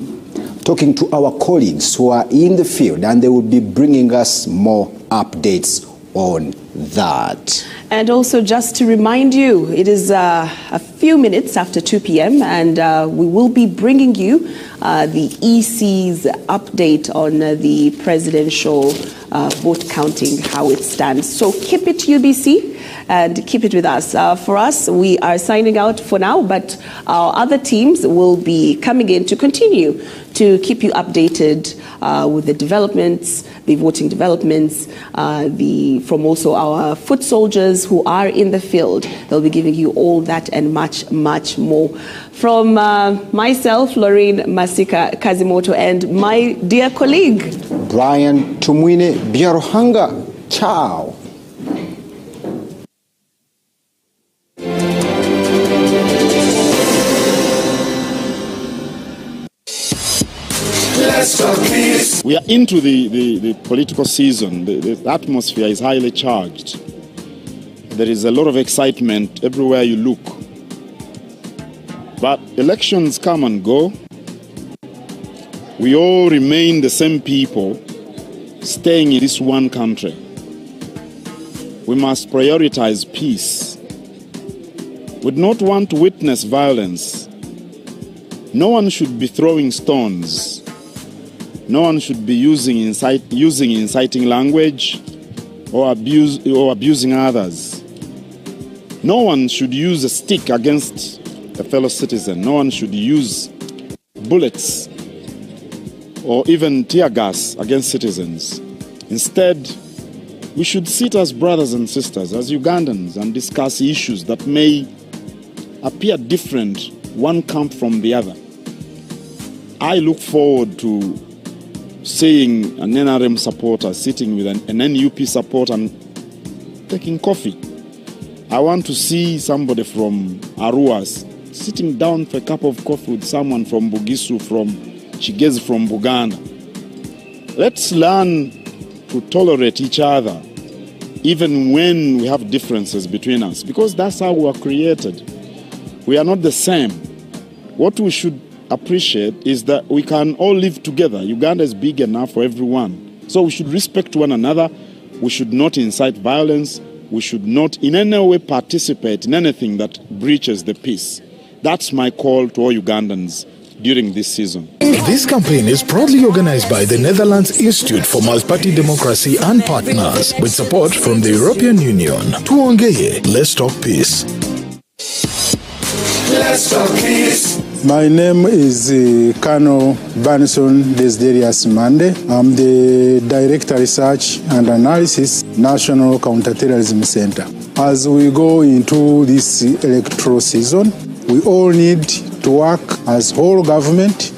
Speaker 3: talking to our colleagues who are in the field, and they will be bringing us more updates on that.
Speaker 1: And also, just to remind you, it is a few minutes after 2 p.m. and we will be bringing you the EC's update on the presidential vote counting, how it stands. So keep it UBC and keep it with us. For us, we are signing out for now, but our other teams will be coming in to continue to keep you updated with the developments, the voting developments, from also our foot soldiers who are in the field. They'll be giving you all that and much, much more. From myself, Lorraine Masika Kazimoto, and my dear colleague,
Speaker 3: Brian Tumwine Biarohanga. Ciao.
Speaker 9: We are into the political season. The atmosphere is highly charged. There is a lot of excitement everywhere you look. But elections come and go. We all remain the same people staying in this one country. We must prioritize peace. We do not want to witness violence. No one should be throwing stones. No one should be using inciting language or abusing others. No one should use a stick against a fellow citizen. No one should use bullets or even tear gas against citizens. Instead, we should sit as brothers and sisters, as Ugandans, and discuss issues that may appear different, one camp from the other. I look forward to seeing an NRM supporter sitting with an NUP supporter and taking coffee. I want to see somebody from Arua sitting down for a cup of coffee with someone from Bugisu, from Chigezi, from Buganda. Let's learn to tolerate each other even when we have differences between us, because that's how we are created. We are not the same. What we should appreciate is that we can all live together. Uganda is big enough for everyone. So we should respect one another. We should not incite violence. We should not in any way participate in anything that breaches the peace. That's my call to all Ugandans during this season.
Speaker 10: This campaign is proudly organized by the Netherlands Institute for Multi-Party Democracy and partners with support from the European Union. Tuongeye, let's talk peace.
Speaker 11: Let's talk peace.
Speaker 12: My name is Colonel Banson Desderius Mande. I'm the Director Research and Analysis, National Counterterrorism Center. As we go into this electoral season, we all need to work as whole government,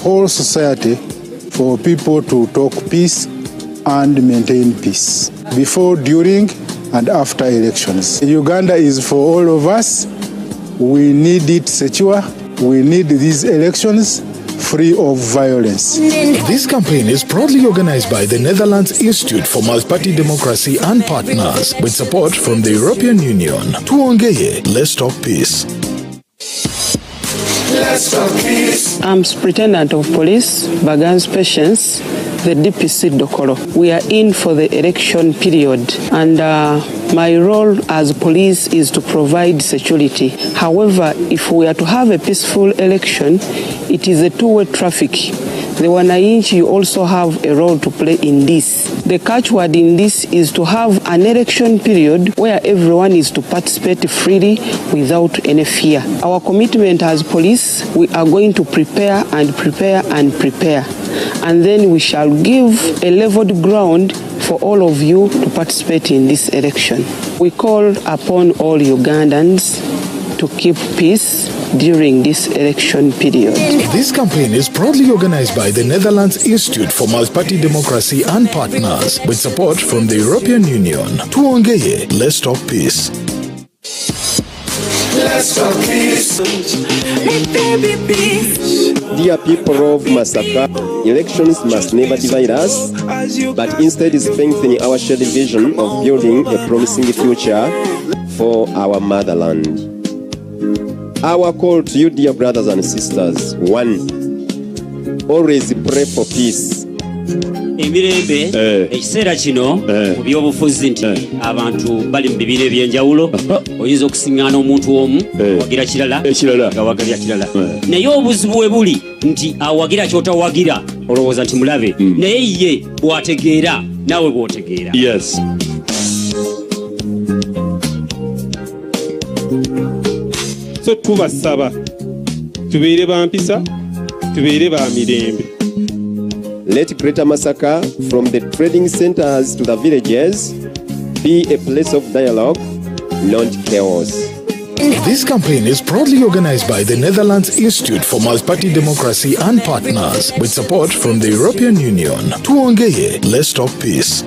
Speaker 12: whole society, for people to talk peace and maintain peace before, during, and after elections. Uganda is for all of us. We need it secure. We need these elections free of violence.
Speaker 10: This campaign is proudly organized by the Netherlands Institute for Multi-Party Democracy and partners with support from the European Union. Tuongeye, let's talk peace.
Speaker 11: Let's talk peace.
Speaker 13: I'm Superintendent of Police, Bagans Patience, the DPC Dokoro. We are in for the election period, and my role as police is to provide security. However, if we are to have a peaceful election, it is a two-way traffic. The Wananchi also have a role to play in this. The catchword in this is to have an election period where everyone is to participate freely without any fear. Our commitment as police, we are going to prepare and prepare and prepare. And then we shall give a leveled ground for all of you to participate in this election. We call upon all Ugandans to keep peace during this election period.
Speaker 10: This campaign is proudly organized by the Netherlands Institute for Multi-Party Democracy and partners with support from the European Union. Tuongeye, let's talk peace.
Speaker 11: Let's talk peace.
Speaker 14: Dear people of Masaka, elections must never divide us, but instead strengthen our shared vision of building a promising future for our motherland. Our call to you, dear brothers and sisters: 1. Always pray for peace.
Speaker 15: Emirembe ekiseera kino mu byobufuzi nti abantu bali mu bibira ebyenjawulo, oyinza okusiŋŋaana omuntu omu awagira kirala nga wagabya kirala, naye obuzibu bwe buli nti awagira kyotawagira olowooza nti mulabe, naye ye bw'ategeera naawe bw'otegeera.
Speaker 16: Yes. So tubasaba tubeere ba mpisa, tubeere ba mirembe.
Speaker 14: Let Greater Masaka, from the trading centers to the villages, be a place of dialogue, not chaos.
Speaker 10: This campaign is proudly organized by the Netherlands Institute for Multi-Party Democracy and partners with support from the European Union. Tuongeye, let's talk peace.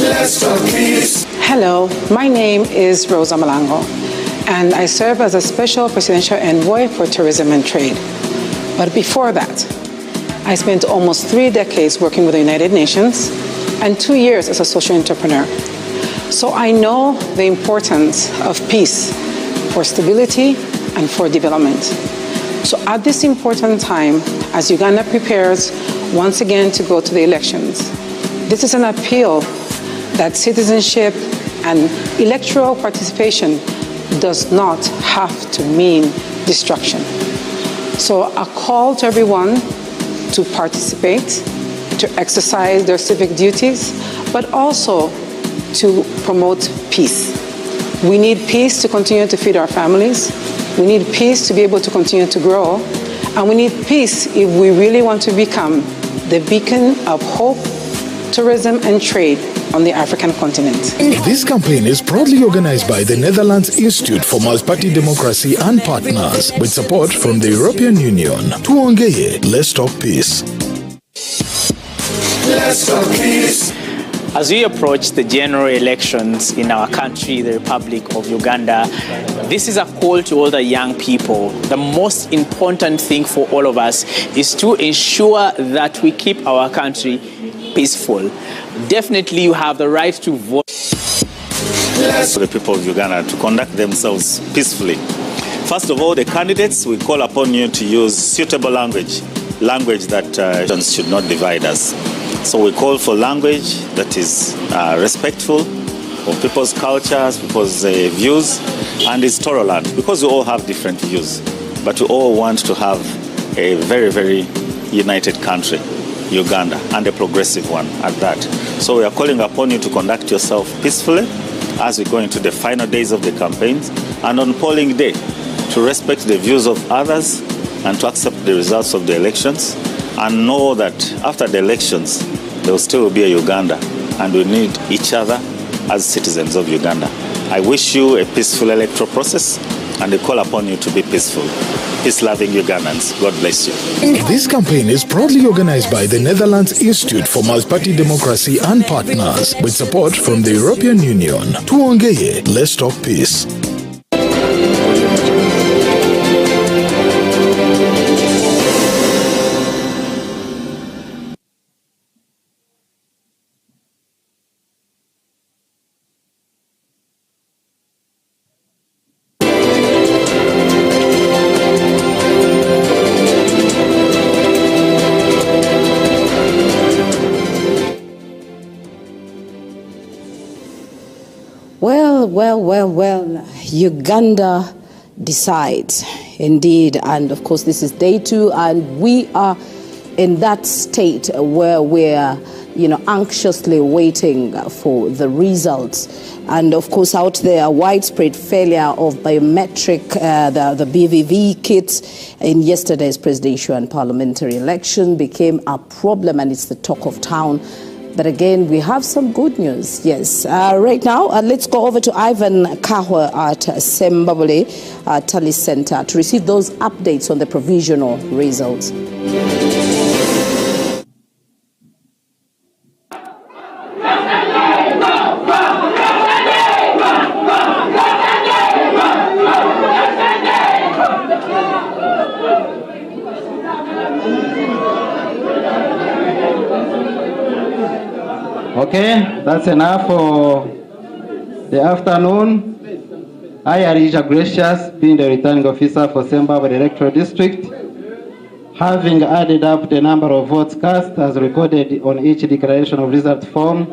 Speaker 11: Let's talk peace.
Speaker 17: Hello, my name is Rosa Malango, and I serve as a special presidential envoy for tourism and trade. But before that, I spent almost 3 decades working with the United Nations and 2 years as a social entrepreneur. So I know the importance of peace for stability and for development. So at this important time, as Uganda prepares once again to go to the elections, this is an appeal that citizenship and electoral participation does not have to mean destruction. So a call to everyone to participate, to exercise their civic duties, but also to promote peace. We need peace to continue to feed our families. We need peace to be able to continue to grow. And we need peace if we really want to become the beacon of hope, tourism, and trade on the African continent.
Speaker 10: This campaign is proudly organized by the Netherlands Institute for Multi-Party Democracy and partners with support from the European Union. Tuongeye, let's talk peace.
Speaker 11: Let's talk peace.
Speaker 18: As we approach the general elections in our country, the Republic of Uganda, this is a call to all the young people. The most important thing for all of us is to ensure that we keep our country peaceful. Definitely you have the right to vote.
Speaker 19: For the people of Uganda to conduct themselves peacefully. First of all, the candidates, we call upon you to use suitable language that should not divide us. So we call for language that is respectful of people's cultures, people's views, and is tolerant, because we all have different views. But we all want to have a very, very united country, Uganda, and a progressive one at that. So we are calling upon you to conduct yourself peacefully as we go into the final days of the campaigns, and on polling day, to respect the views of others and to accept the results of the elections, and know that after the elections, there will still be a Uganda, and we need each other as citizens of Uganda. I wish you a peaceful electoral process, and I call upon you to be peaceful. Peace-loving Ugandans. God bless you.
Speaker 10: This campaign is proudly organized by the Netherlands Institute for Multi-Party Democracy and Partners, with support from the European Union. Tuongeye, let's talk peace.
Speaker 1: Well, Uganda decides, indeed, and of course this is day 2, and we are in that state where we're, anxiously waiting for the results. And of course out there, widespread failure of biometric, the BVV kits in yesterday's presidential and parliamentary election became a problem, and it's the talk of town. But again, we have some good news, yes. Right now, let's go over to Ivan Kahwa at Sembabule Tally Center to receive those updates on the provisional results.
Speaker 20: Okay, that's enough for the afternoon. I, Arija Gracious, being the returning officer for Sembabule Electoral District, having added up the number of votes cast as recorded on each declaration of result form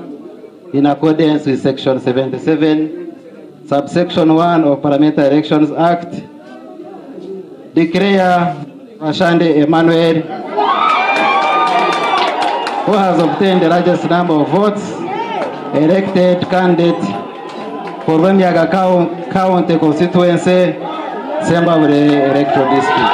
Speaker 20: in accordance with Section 77, Subsection 1 of Parliamentary Elections Act, declare Ashande Emmanuel, who has obtained the largest number of votes, elected candidate for Rwemiyaga County constituency, Sembabule Electoral District.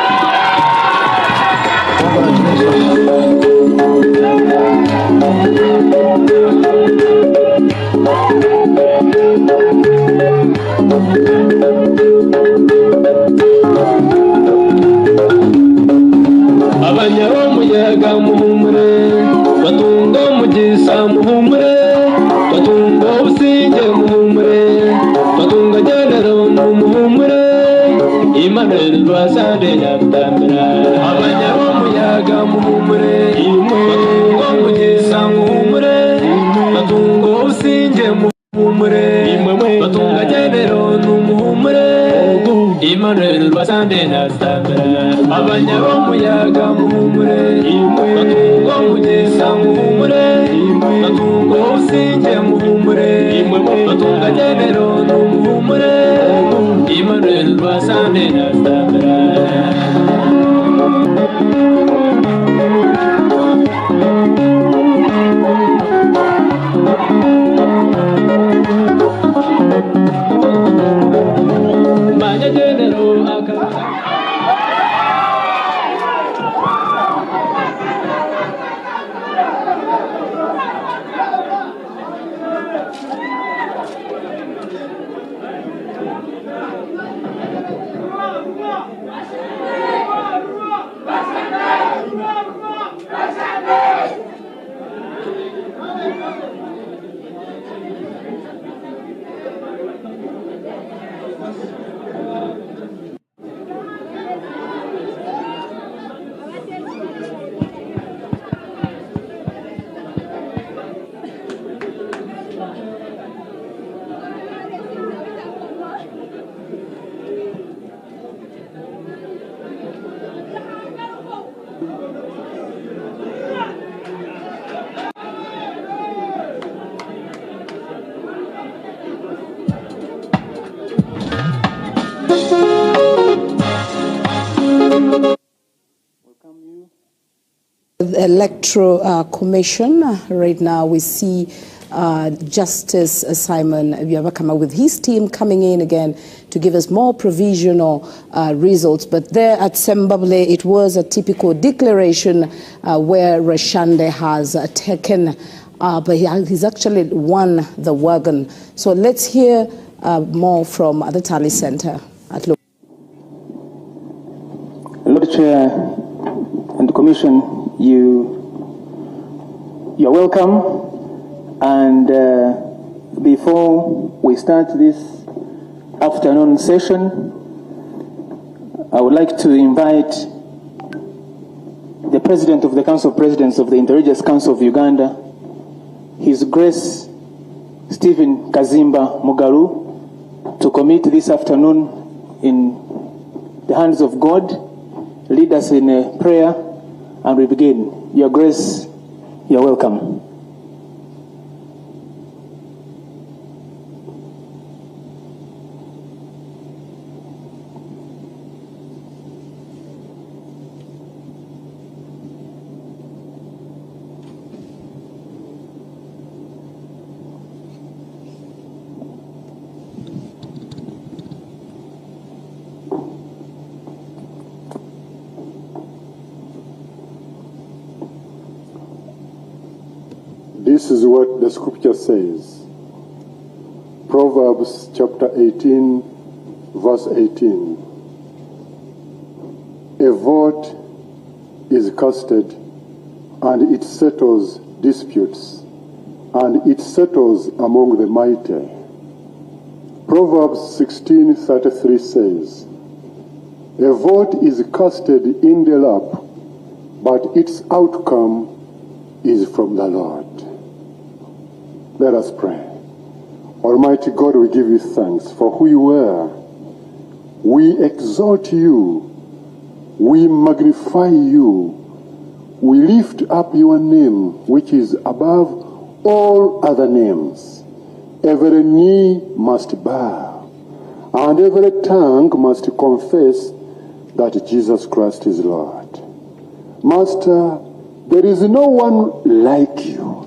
Speaker 21: Abanyamuyaga muhumure, batunga mugisa muhumure, batunga usinge muhumure, batunga janero muhumure, Emmanuel Basande Nyatambira. Abanyamuyaga muhumure, batunga mugisa muhumure, batunga usinge muhumure, batunga janero muhumure, Emmanuel Basande Nyatambira. Abanyamuyaga muhumure, batunga mugisa muhumure, batunga usinge muhumure, batunga janero muhumure, Emmanuel Basande Nyatambira.
Speaker 2: Electoral Commission. Right now we see Justice Simon Byabakama with his team coming in again to give us more provisional results. But there at Sembabule, it was a typical declaration where Rashande has taken, but he's actually won the wagon. So let's hear more from the Tally Center at Lord
Speaker 22: Chair and the Commission. You're welcome, and before we start this afternoon session, I would like to invite the President of the Council of Presidents of the Interreligious Council of Uganda, His Grace Stephen Kazimba Mugalu, to commit this afternoon in the hands of God, lead us in a prayer, and we begin. Your Grace, you're welcome.
Speaker 23: This is what the scripture says. Proverbs chapter 18, verse 18. A vote is casted, and it settles disputes, and it settles among the mighty. Proverbs 16:33 says, a vote is casted in the lap, but its outcome is from the Lord. Let us pray. Almighty God, we give you thanks for who you are. We exalt you. We magnify you. We lift up your name, which is above all other names. Every knee must bow, and every tongue must confess that Jesus Christ is Lord. Master, there is no one like you.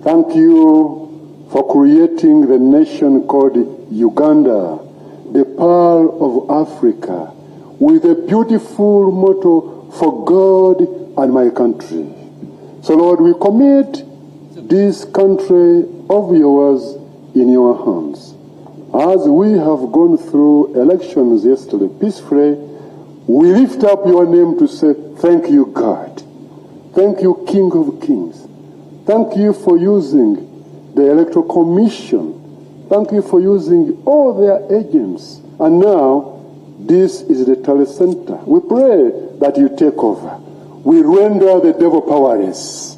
Speaker 23: Thank you for creating the nation called Uganda, the pearl of Africa, with a beautiful motto, for God and my country. So Lord, we commit this country of yours in your hands. As we have gone through elections yesterday peacefully, we lift up your name to say, thank you, God. Thank you, King of Kings. Thank you for using the Electoral Commission. Thank you for using all their agents. And now, this is the Tally Center. We pray that you take over. We render the devil powerless,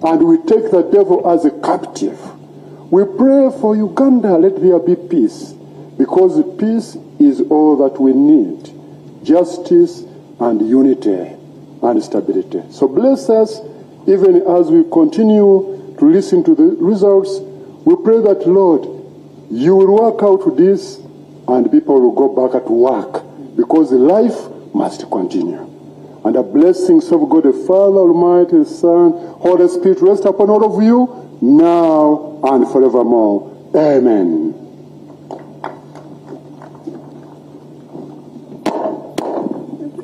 Speaker 23: and we take the devil as a captive. We pray for Uganda, let there be peace, because peace is all that we need. Justice and unity and stability. So bless us even as we continue to listen to the results. We pray that, Lord, you will work out this and people will go back at work, because life must continue. And the blessings of God the Father, Almighty, Son, Holy Spirit rest upon all of you now and forevermore. Amen.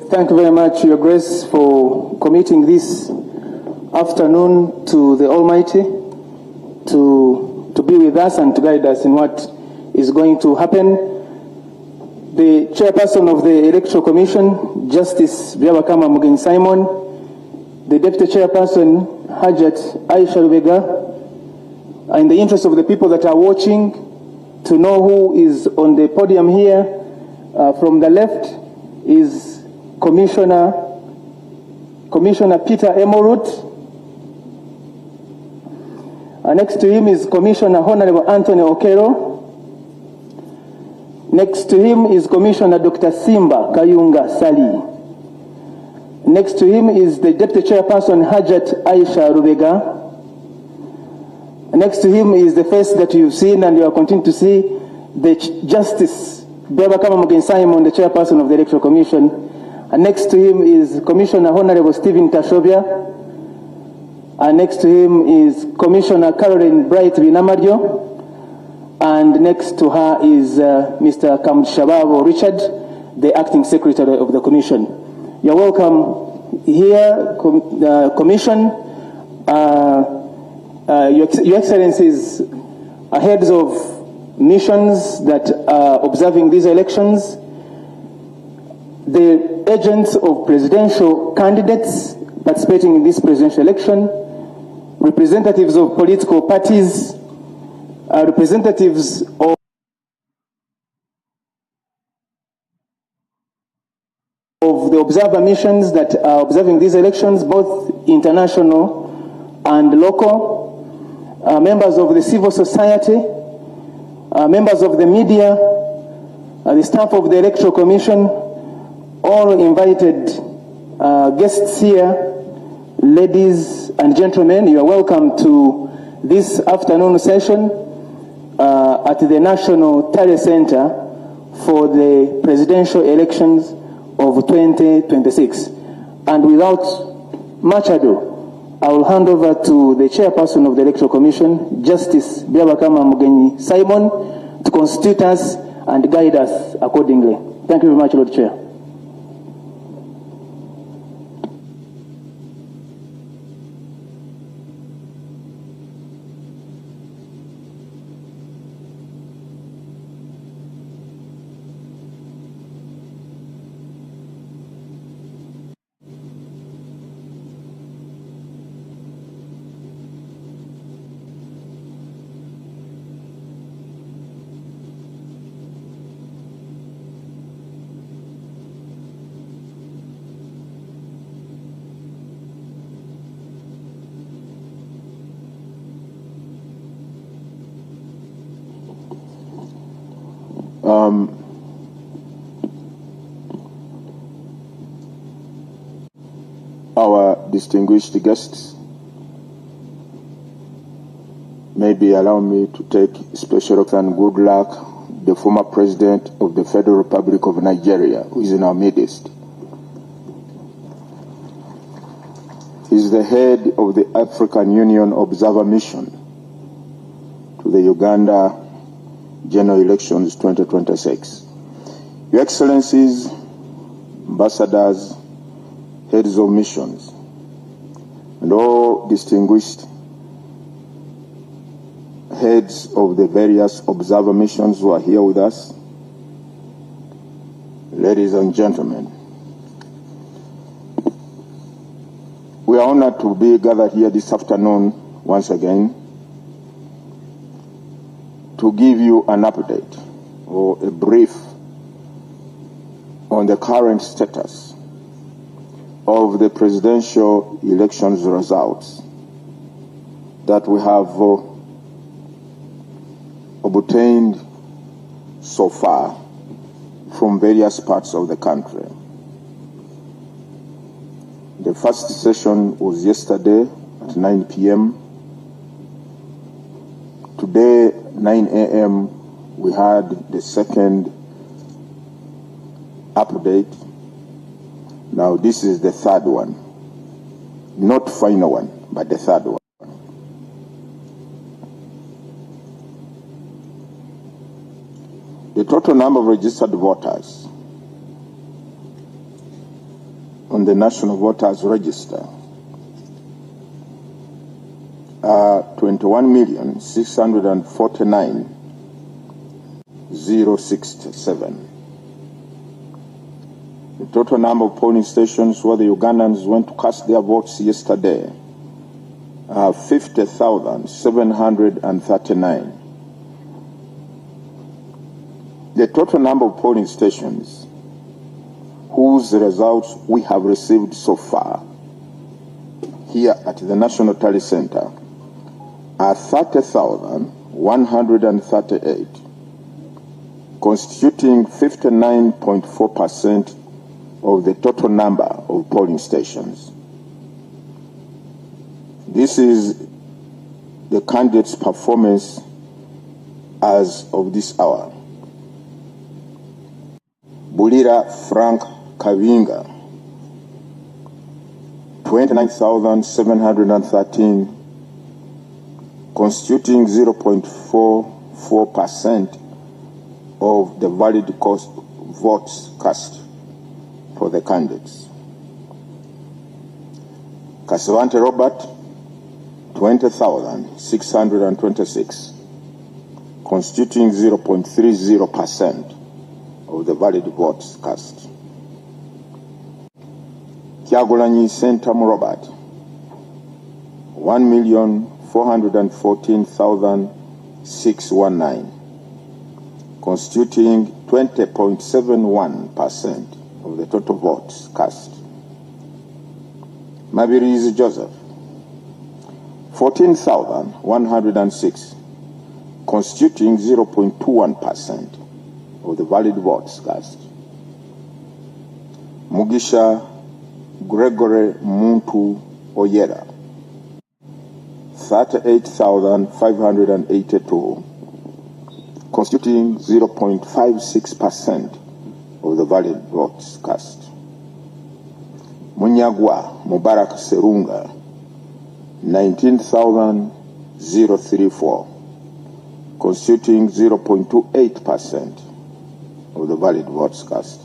Speaker 22: Thank you very much, Your Grace, for committing this afternoon to the Almighty to be with us and to guide us in what is going to happen. The chairperson of the Electoral Commission, Justice Byabakama Mugenyi Simon, the deputy chairperson, Hajat Aisha Rubega, in the interest of the people that are watching, to know who is on the podium here, from the left is Commissioner Peter Emorut. Next to him is Commissioner Honorable Anthony Okero. Next to him is Commissioner Dr. Simba Kayunga Sali. Next to him is the Deputy Chairperson Hajat Aisha Rubega. Next to him is the face that you've seen and you are continuing to see, the Justice Biabakama Mugen Simon, the chairperson of the Electoral Commission. And next to him is Commissioner Honorable Stephen Tashobia. And next to him is Commissioner Caroline Bright Binamarjo. And next to her is Mr. Kamshababo Richard, the acting secretary of the commission. You're welcome here, Commission. Your Excellencies, heads of missions that are observing these elections, the agents of presidential candidates participating in this presidential election, representatives of political parties, representatives of the observer missions that are observing these elections, both international and local, members of the civil society, members of the media, the staff of the Electoral Commission, all invited guests here, ladies and gentlemen, you are welcome to this afternoon session at the National Tally Center for the presidential elections of 2026. And without much ado, I will hand over to the chairperson of the Electoral Commission, Justice Biabakama Mugenyi Simon, to constitute us and guide us accordingly. Thank you very much, Lord Chair.
Speaker 4: Our distinguished guests, maybe allow me to take special and good luck the former president of the Federal Republic of Nigeria, who is in our midst. He is the head of the African Union Observer Mission to the Uganda General Elections 2026. Your Excellencies, ambassadors, heads of missions, and all distinguished heads of the various observer missions who are here with us, ladies and gentlemen, we are honored to be gathered here this afternoon once again to give you an update or a brief on the current status of the presidential elections results that we have obtained so far from various parts of the country. The first session was yesterday at 9 p.m. Today, 9 a.m., we had the second update. Now, this is the third one. Not final one, but the third one. The total number of registered voters on the National Voters Register are 21,649,067. The total number of polling stations where the Ugandans went to cast their votes yesterday are 50,739. The total number of polling stations whose results we have received so far here at the National Tally Center are 30,138, constituting 59.4% of the total number of polling stations. This is the candidate's performance as of this hour. Bulira Frank Kavinga, 29,713, constituting 0.44% of the valid votes cast for the candidates. Kasavante Robert, 20,626, constituting 0.30% of the valid votes cast. Kyagulanyi Sentamu Robert, 1,414,619, constituting 20.71% of the total votes cast. Mabirizi Joseph, 14,106, constituting 0.21% of the valid votes cast. Mugisha Gregory Muntu Oyera, 38,582, constituting 0.56% of the valid votes cast. Munyagwa Mubarak Serunga, 19,034, constituting 0.28% of the valid votes cast.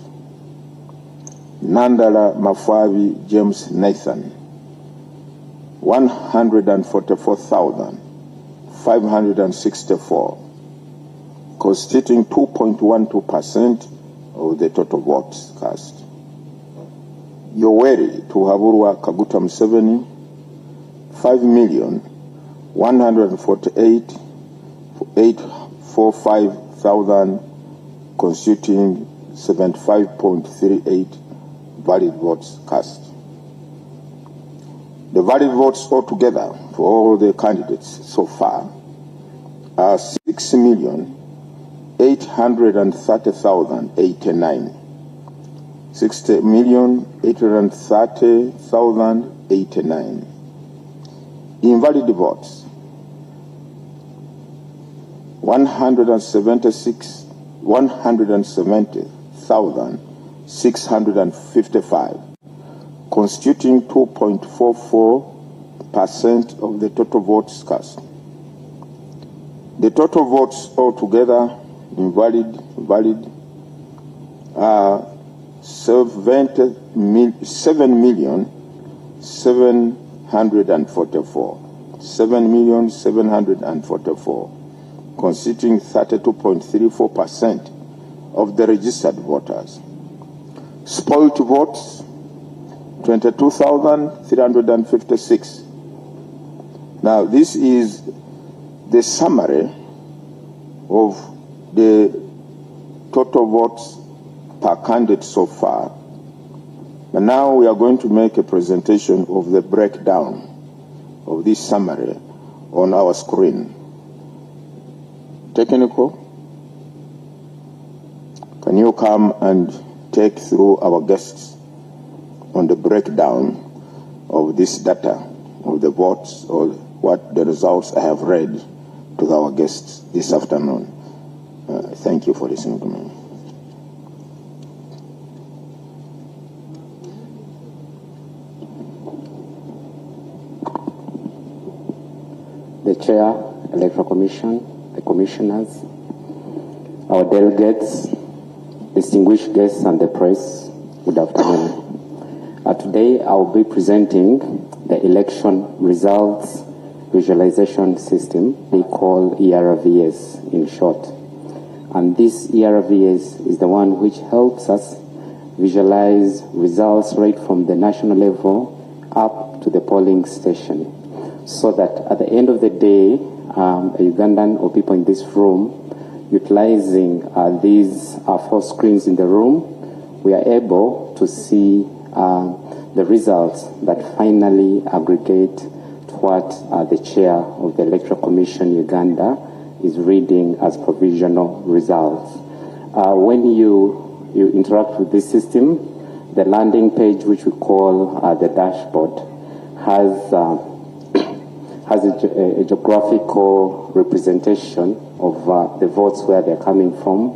Speaker 4: Nandala Mafavi James Nathan, 144,564, constituting 2.12% of the total votes cast. Yoweri Kaguta Museveni, 5,148,845,000, constituting 75.38 valid votes cast. The valid votes altogether for all the candidates so far are 6,830,089. 60,830,089. Invalid votes 170,655, constituting 2.44% of the total votes cast. The total votes altogether valid are 7,744, constituting 32.34% of the registered voters. Spoiled votes 22,356. Now this is the summary of the total votes per candidate so far. But now we are going to make a presentation of the breakdown of this summary on our screen. Technical, can you come and take through our guests on the breakdown of this data of the votes or what the results I have read to our guests this afternoon? Thank you for listening to me.
Speaker 5: The Chair, Electoral Commission, the Commissioners, our delegates, distinguished guests and the press, good afternoon. Today I will be presenting the election results visualization system we call ERVS in short. And this ERVS is the one which helps us visualize results right from the national level up to the polling station, so that at the end of the day, a Ugandan or people in this room, utilizing these 4 screens in the room, we are able to see the results that finally aggregate to what the chair of the Electoral Commission Uganda is reading as provisional results. When you interact with this system, the landing page, which we call the dashboard, has a geographical representation of the votes where they're coming from.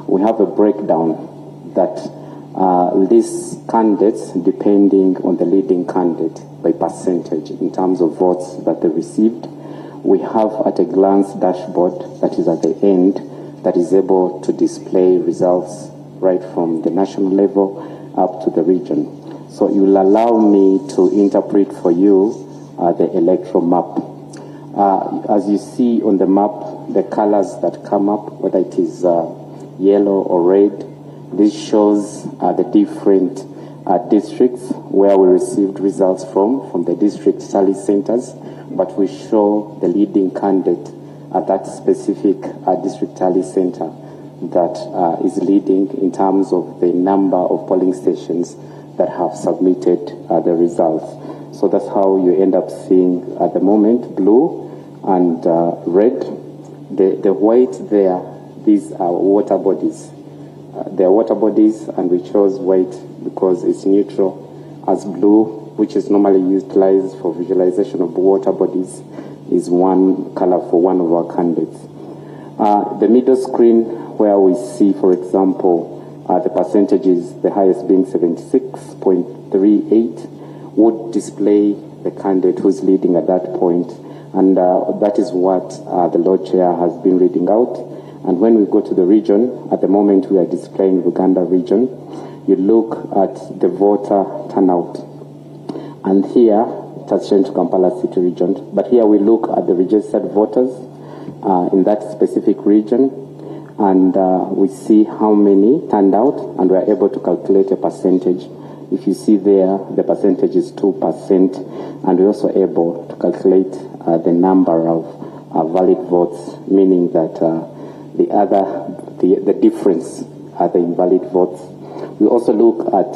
Speaker 5: We have a breakdown that these candidates, depending on the leading candidate by percentage in terms of votes that they received, we have at a glance dashboard that is at the end that is able to display results right from the national level up to the region. So you will allow me to interpret for you the electoral map. As you see on the map, the colors that come up, whether it is yellow or red, this shows the different districts where we received results from the district tally centers, but we show the leading candidate at that specific district tally center that is leading in terms of the number of polling stations that have submitted the results. So that's how you end up seeing at the moment blue and red. The white there, these are water bodies. They are water bodies, and we chose white because it's neutral, as blue, which is normally utilized for visualization of water bodies, is one color for one of our candidates. The middle screen, where we see, for example, the percentages, the highest being 76.38, would display the candidate who's leading at that point. And that is what the Lord Chair has been reading out. And when we go to the region, at the moment we are displaying Uganda region, you look at the voter turnout. And here, it has changed to Kampala City region, but here we look at the registered voters in that specific region, and we see how many turned out, and we are able to calculate a percentage. If you see there, the percentage is 2%, and we're also able to calculate the number of valid votes, meaning that the difference are the invalid votes. We also look at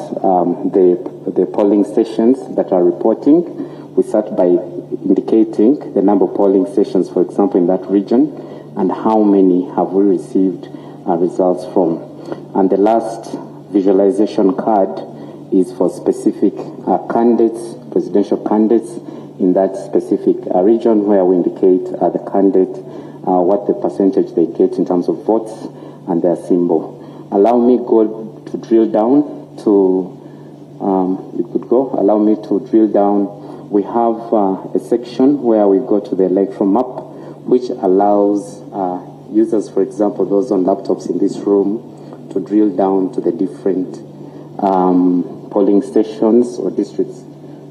Speaker 5: the polling stations that are reporting. We start by indicating the number of polling stations, for example, in that region, and how many have we received results from. And the last visualization card is for specific candidates, presidential candidates in that specific region, where we indicate the candidate, what the percentage they get in terms of votes and their symbol. Allow me to drill down to, you could go, allow me to drill down. We have a section where we go to the electoral map, which allows users, for example, those on laptops in this room, to drill down to the different polling stations or districts.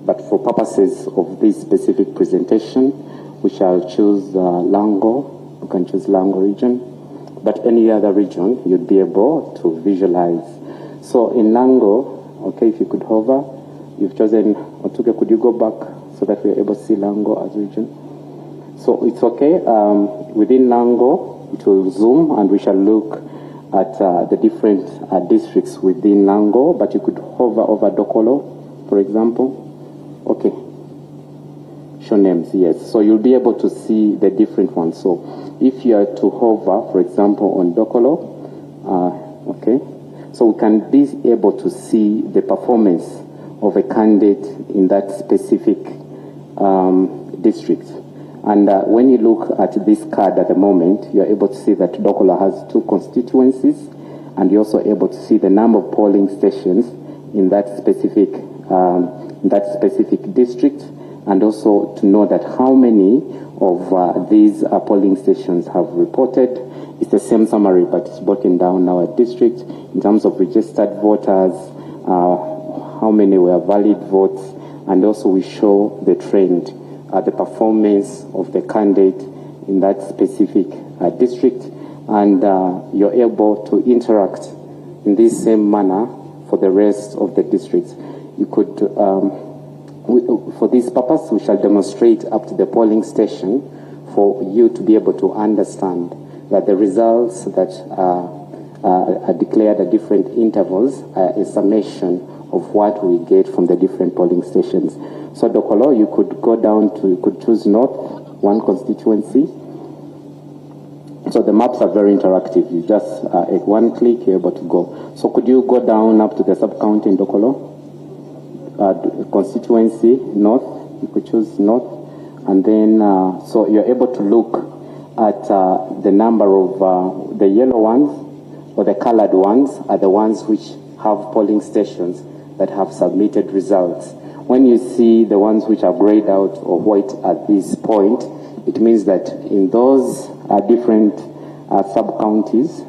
Speaker 5: But for purposes of this specific presentation, we shall choose Lango. You can choose Lango region, but any other region you'd be able to visualize. So in Lango, okay, if you could hover, you've chosen Otuge. Could you go back so that we're able to see Lango as region? So it's okay. Within Lango, it will zoom, and we shall look at the different districts within Lango, but you could hover over Dokolo, for example. Okay. Show names, yes. So you'll be able to see the different ones. So if you are to hover, for example, on Dokolo, okay, so we can be able to see the performance of a candidate in that specific district. And when you look at this card at the moment, you're able to see that Dokolo has 2 constituencies, and you're also able to see the number of polling stations in that specific district, and also to know that how many of these polling stations have reported. It's the same summary, but it's broken down now at district in terms of registered voters, how many were valid votes, and also we show the trend, the performance of the candidate in that specific district, and you're able to interact in this same manner for the rest of the districts. You could, for this purpose, we shall demonstrate up to the polling station for you to be able to understand that the results that are declared at different intervals are a summation of what we get from the different polling stations. So Dokolo, you could go down to, you could choose North, 1 constituency. So the maps are very interactive. You just, at 1 click, you're able to go. So could you go down up to the sub-county in Dokolo? Constituency, North, you could choose North. And then, so you're able to look at the number of the yellow ones. or the colored ones, are the ones which have polling stations that have submitted results. When you see the ones which are grayed out or white at this point, it means that in those different sub-counties,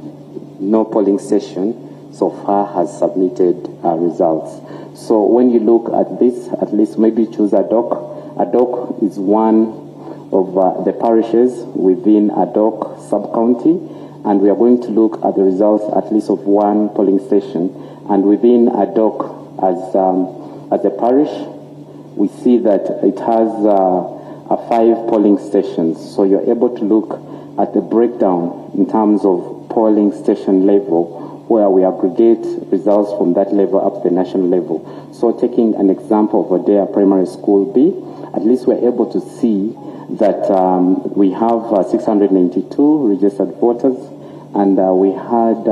Speaker 5: no polling station so far has submitted results. So when you look at this, at least maybe choose Adok. Adok is one of the parishes within Adok sub-county, and we are going to look at the results at least of one polling station. And within Adok as a parish, we see that it has 5 polling stations. So you're able to look at the breakdown in terms of polling station level, where we aggregate results from that level up to the national level. So taking an example of Odea Primary School B, at least we're able to see that we have 692 registered voters, and we had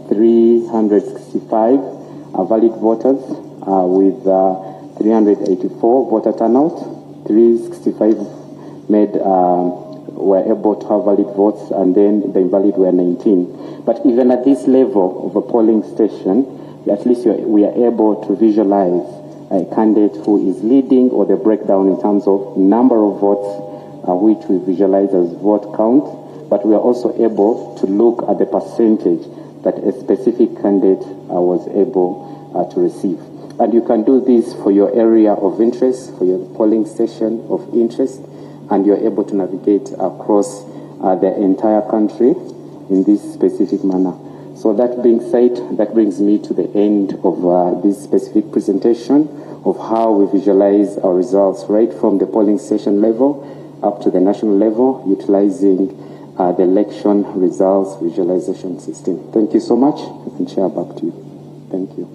Speaker 5: 365 valid voters with 384 voter turnout. 365 were able to have valid votes, and then the invalid were 19. But even at this level of a polling station, at least we are able to visualize a candidate who is leading, or the breakdown in terms of number of votes, which we visualize as vote count. But we are also able to look at the percentage that a specific candidate was able to receive. And you can do this for your area of interest, for your polling station of interest, and you're able to navigate across the entire country in this specific manner. So that being said, that brings me to the end of this specific presentation of how we visualize our results right from the polling station level up to the national level, utilizing the election results visualization system. Thank you so much, and Chair, back to you. Thank you.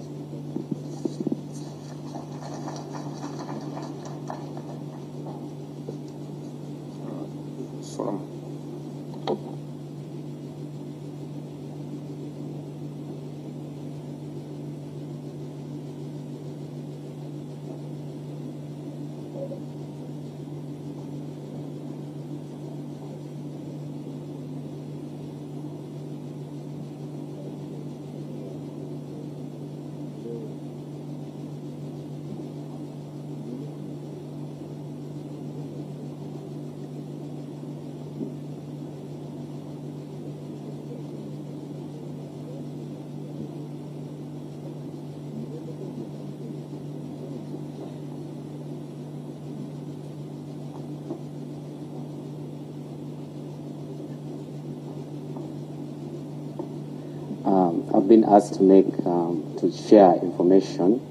Speaker 5: I've been asked to share information.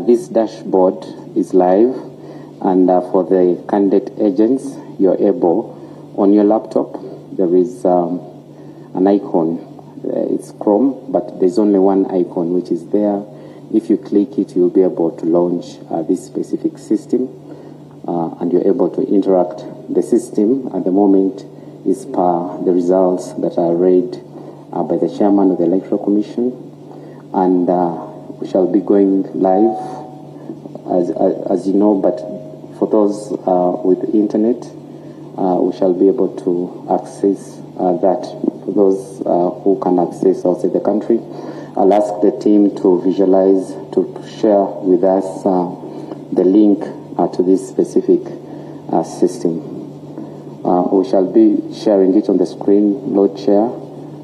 Speaker 5: This dashboard is live, and for the candidate agents, you're able, on your laptop, there is an icon. It's Chrome, but there's only one icon which is there. If you click it, you'll be able to launch this specific system, and you're able to interact. The system at the moment is per the results that are read by the chairman of the Electoral Commission, and we shall be going live, as you know, but for those with the internet, we shall be able to access that. For those who can access outside the country, I'll ask the team to visualize, to share with us the link to this specific system. We shall be sharing it on the screen, Lord Chair,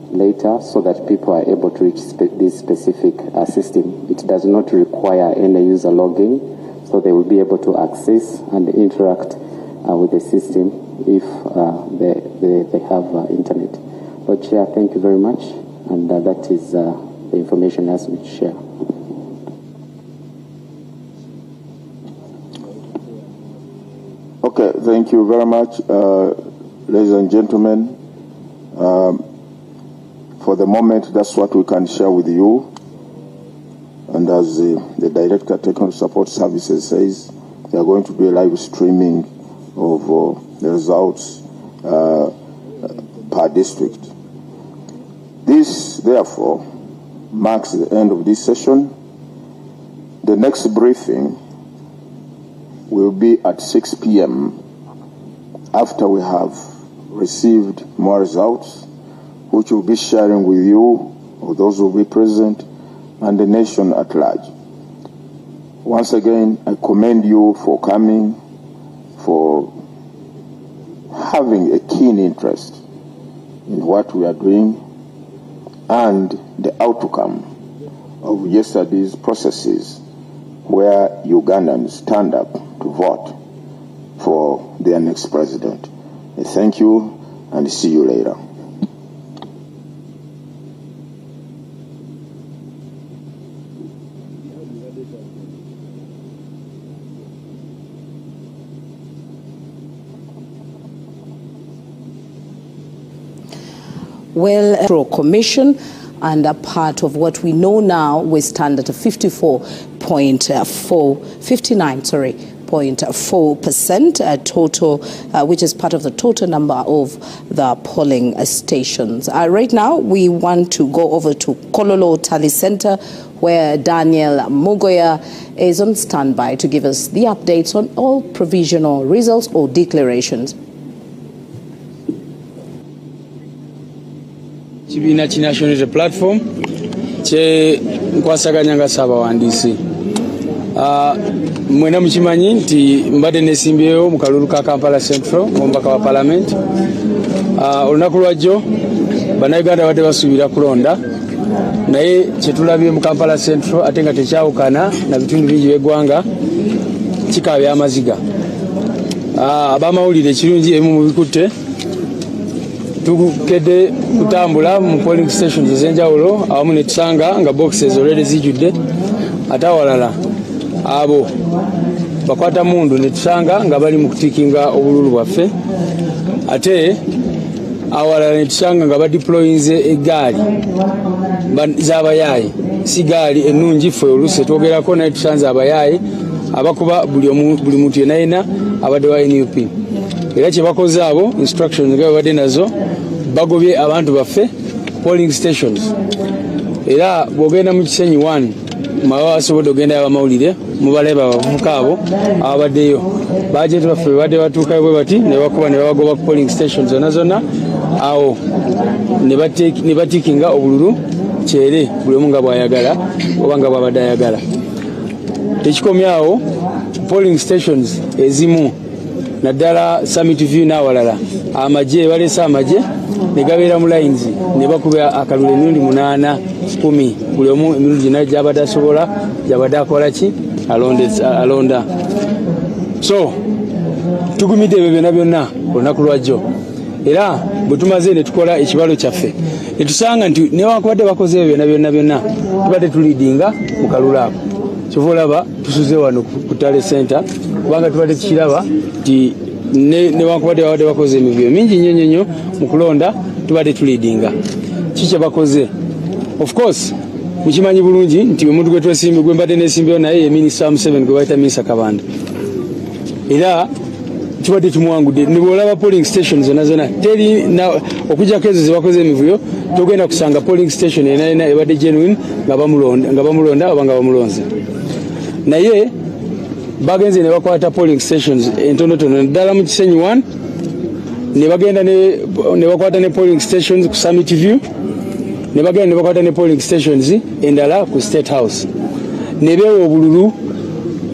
Speaker 5: later, so that people are able to reach this specific system. It does not require any user login, so they will be able to access and interact with the system if they have internet. Lord Chair, thank you very much, and that is the information as we share.
Speaker 4: Okay, thank you very much, ladies and gentlemen. For the moment, that's what we can share with you. And as the Director Technical Support Services says, there are going to be a live streaming of the results per district. This, therefore, marks the end of this session. The next briefing will be at 6 p.m. after we have received more results, which we'll be sharing with you of those who will be present, and the nation at large. Once again, I commend you for coming, for having a keen interest in what we are doing and the outcome of yesterday's processes where Ugandans stand up to vote for their next president. I thank you and see you later.
Speaker 2: Well, Commission, and a part of what we know now, we stand at a 59.4% total, which is part of the total number of the polling stations. Right now, we want to go over to Kololo Tally Center, where Daniel Mugoya is on standby to give us the updates on all provisional results or declarations.
Speaker 6: Kibiina ki National Unity Platform kye nkwasaganya nga Ssaabawandiisi. Mwena mukimanyi nti mbadde neesimbyewo mu kalulu ka Kampala Central omubaka wa Parliament. Olunaku lwajjo bannayuganda badde basuubira kulonda, naye kye tulabye mu Kampala Central ate nga tekyawukana na bitundu bingi by'eggwanga kikaabya amaziga. Ab'amawulire ekirungi ebimu mubikutte, tukedde kutambula mu polling stations ez'enjawulo awamu ne tusanga nga boxes already zijjudde, ate awalala abo bakwata mundu ne tusanga nga bali mu kutiikinga obululu bwaffe, ate awalala ne tusanga nga badeployinze eggaali z'abayaaye, si gaali ennungi ffe oluusi twogerako, naye tusanze abayaaye abakuba buli muntu yenna abadde wa NUP. Era kye bakoze abo instructions nga babadde nazo, bagobye abantu baffe polling stations. Era bw'ogenda mu Kisenyi 1 mawa asobodde ogenda abamawulire mubaleba abavubuka abo ababaddeyo, bajeti baffe badde batuukayo bwe bati ne bakuba ne babagoba ku polling stations zonna awo ne batiikinga obululu kyere buli omu nga bw'ayagala oba nga bw'abadde ayagala. Tekikomyawo polling stations ezimu naddala Summit View n'awalala amagye balese amagye ne gabeera mu lines ne bakuba akalulu emirundi 8 10 buli omu emirundi gina gy'abadde asobola gy'abadde akola ki alonda. So tugumidde ebyo byonna olunaku lwajjo, era bwe tumaze ne tukola ekibalo kyaffe ne tusanga nti newankubadde bakoze ebyo byonna tubadde tuliidinga mu kalulu ako. Kyova olaba tusuze wano ku Tale Center kubanga tubadde tukiraba nti newankubadde babadde bakoze emivyo mingi nnyo mu kulonda, tubadde tuliidinga. Kikye bakoze, of course mukimanyi bulungi nti omuntu gwe mbadde neesimbyewo naye ye Minisita Museveni gwe bayita Minisita Kabanda, era tubadde tumuwangudde. Ne bw'olaba polling stations zonna teri okujjako ezo zebakoze emivuyo, togenda kusanga polling station yenna ebadde genuine nga bamulonda oba nga bamulonze. Naye bagenze ne bakwata polling stations entonotono ddala mu Kisenyi 1, ne bagenda ne bakwata ne polling stations ku Summit View, ne bagenda ne bakwata ne polling stations endala ku State House, ne beewa obululu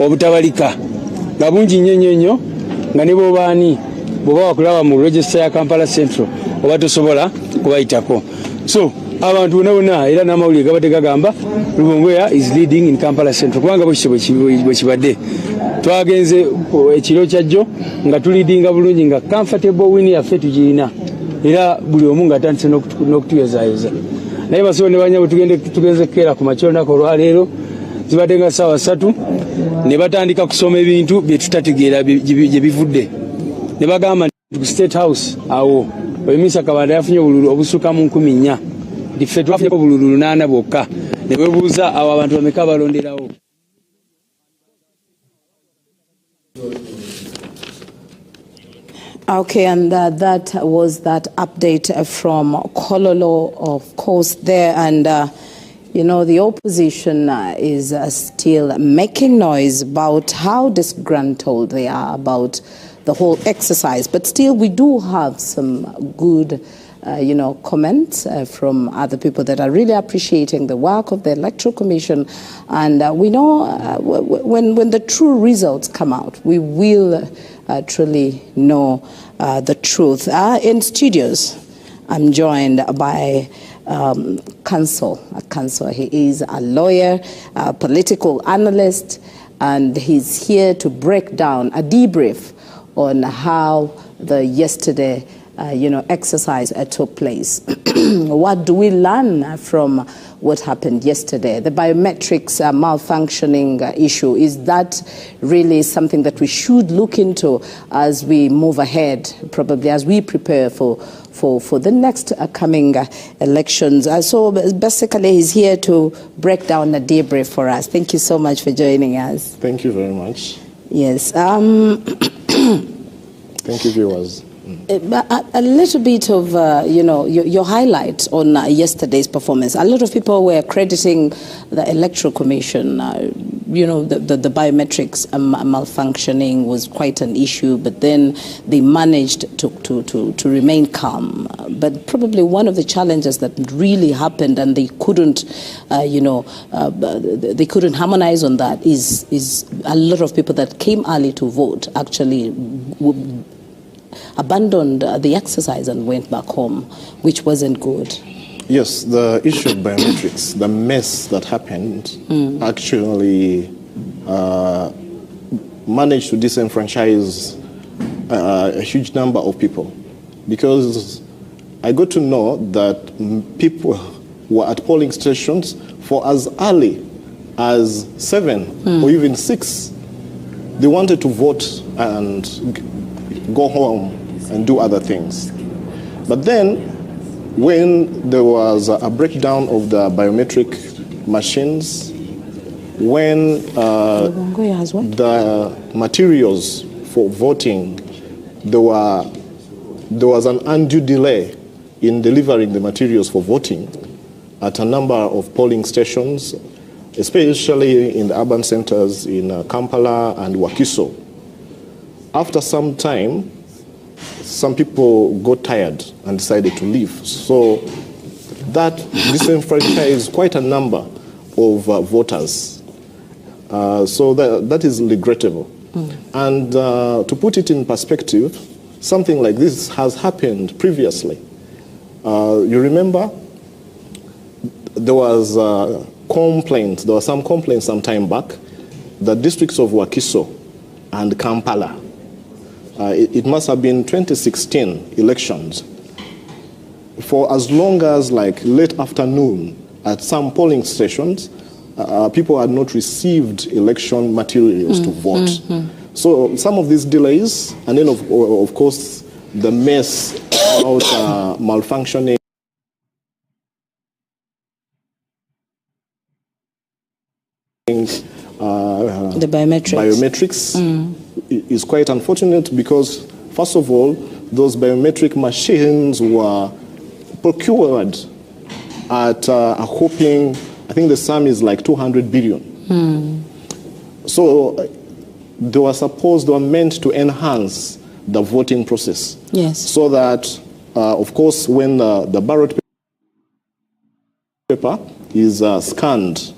Speaker 6: obutabalika nga bungi nnyo nga ne bwobaani bw'oba wakulaba mu register ya Kampala Central oba tosobola kubayitako. So abantu bonna era n'amawulire gabadde gagamba Lubongoya is leading in Kampala Central kubanga bwe kibadde. Twagenze ekiro kyajjo nga tuliidinga bulungi nga comfortable win yaffe tugirina, era buli omu nga atandise n'okutuyozaayoza. Naye basobo ne banyabo tugenze keera ku makya olunaku olwaleero zibadde nga ssaawa 3 ne batandika kusoma ebintu bye tutategeera gye bivudde. Ne bagamba nti ku State House awo Minisita Kabanda yafunye obululu obusukka mu 4,000, nti ffe twafunye obululu 8 bwokka. Ne beebuuza awo abantu bameka balonderawo.
Speaker 2: Okay, and that was that update from Kololo, of course, there. And, the opposition is still making noise about how disgruntled they are about the whole exercise. But still, we do have some good comments from other people that are really appreciating the work of the Electoral Commission. And we know when the true results come out, we will truly know the truth. In studios, I'm joined by Counsel. He is a lawyer, a political analyst, and he's here to break down a debrief on how the yesterday exercise took place. What do we learn from what happened yesterday? The biometrics malfunctioning issue, is that really something that we should look into as we move ahead, probably as we prepare for the next coming elections? So basically he's here to break down the debrief for us. Thank you so much for joining us.
Speaker 3: Thank you very much.
Speaker 2: Yes.
Speaker 3: Thank you, viewers.
Speaker 2: A little bit of, your highlight on yesterday's performance. A lot of people were crediting the Electoral Commission. The biometrics malfunctioning was quite an issue, but then they managed to remain calm. But probably one of the challenges that really happened, and they couldn't, they couldn't harmonize on that, is a lot of people that came early to vote actually abandoned the exercise and went back home, which wasn't good.
Speaker 3: Yes, the issue of biometrics, the mess that happened, actually managed to disenfranchise a huge number of people, because I got to know that people were at polling stations for as early as 7 or even 6. They wanted to vote and go home and do other things. But then, when there was a breakdown of the biometric machines, when the materials for voting, there was an undue delay in delivering the materials for voting at a number of polling stations, especially in the urban centers in Kampala and Wakiso. After some time, some people got tired and decided to leave. So that disenfranchised quite a number of voters. So that is regrettable. And to put it in perspective, something like this has happened previously. You remember there was complaints, there were some complaints some time back, the districts of Wakiso and Kampala. It must have been 2016 elections. For as long as like late afternoon at some polling stations, people had not received election materials to vote. So some of these delays, and then of course the mess about malfunctioning
Speaker 2: the biometrics
Speaker 3: is quite unfortunate, because first of all, those biometric machines were procured at a whopping, I think the sum is like 200 billion. So they were meant to enhance the voting process.
Speaker 2: Yes.
Speaker 3: So that, of course, when the ballot paper is scanned,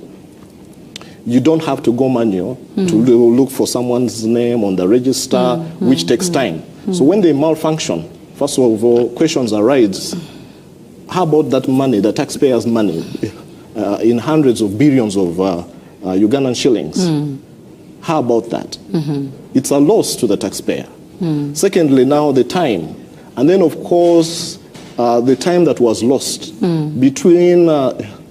Speaker 3: you don't have to go manual to look for someone's name on the register, which takes time. So when they malfunction, first of all, questions arise. How about that money, the taxpayers' money, in hundreds of billions of Ugandan shillings? How about that? It's a loss to the taxpayer. Secondly, now the time. And then, of course, the time that was lost between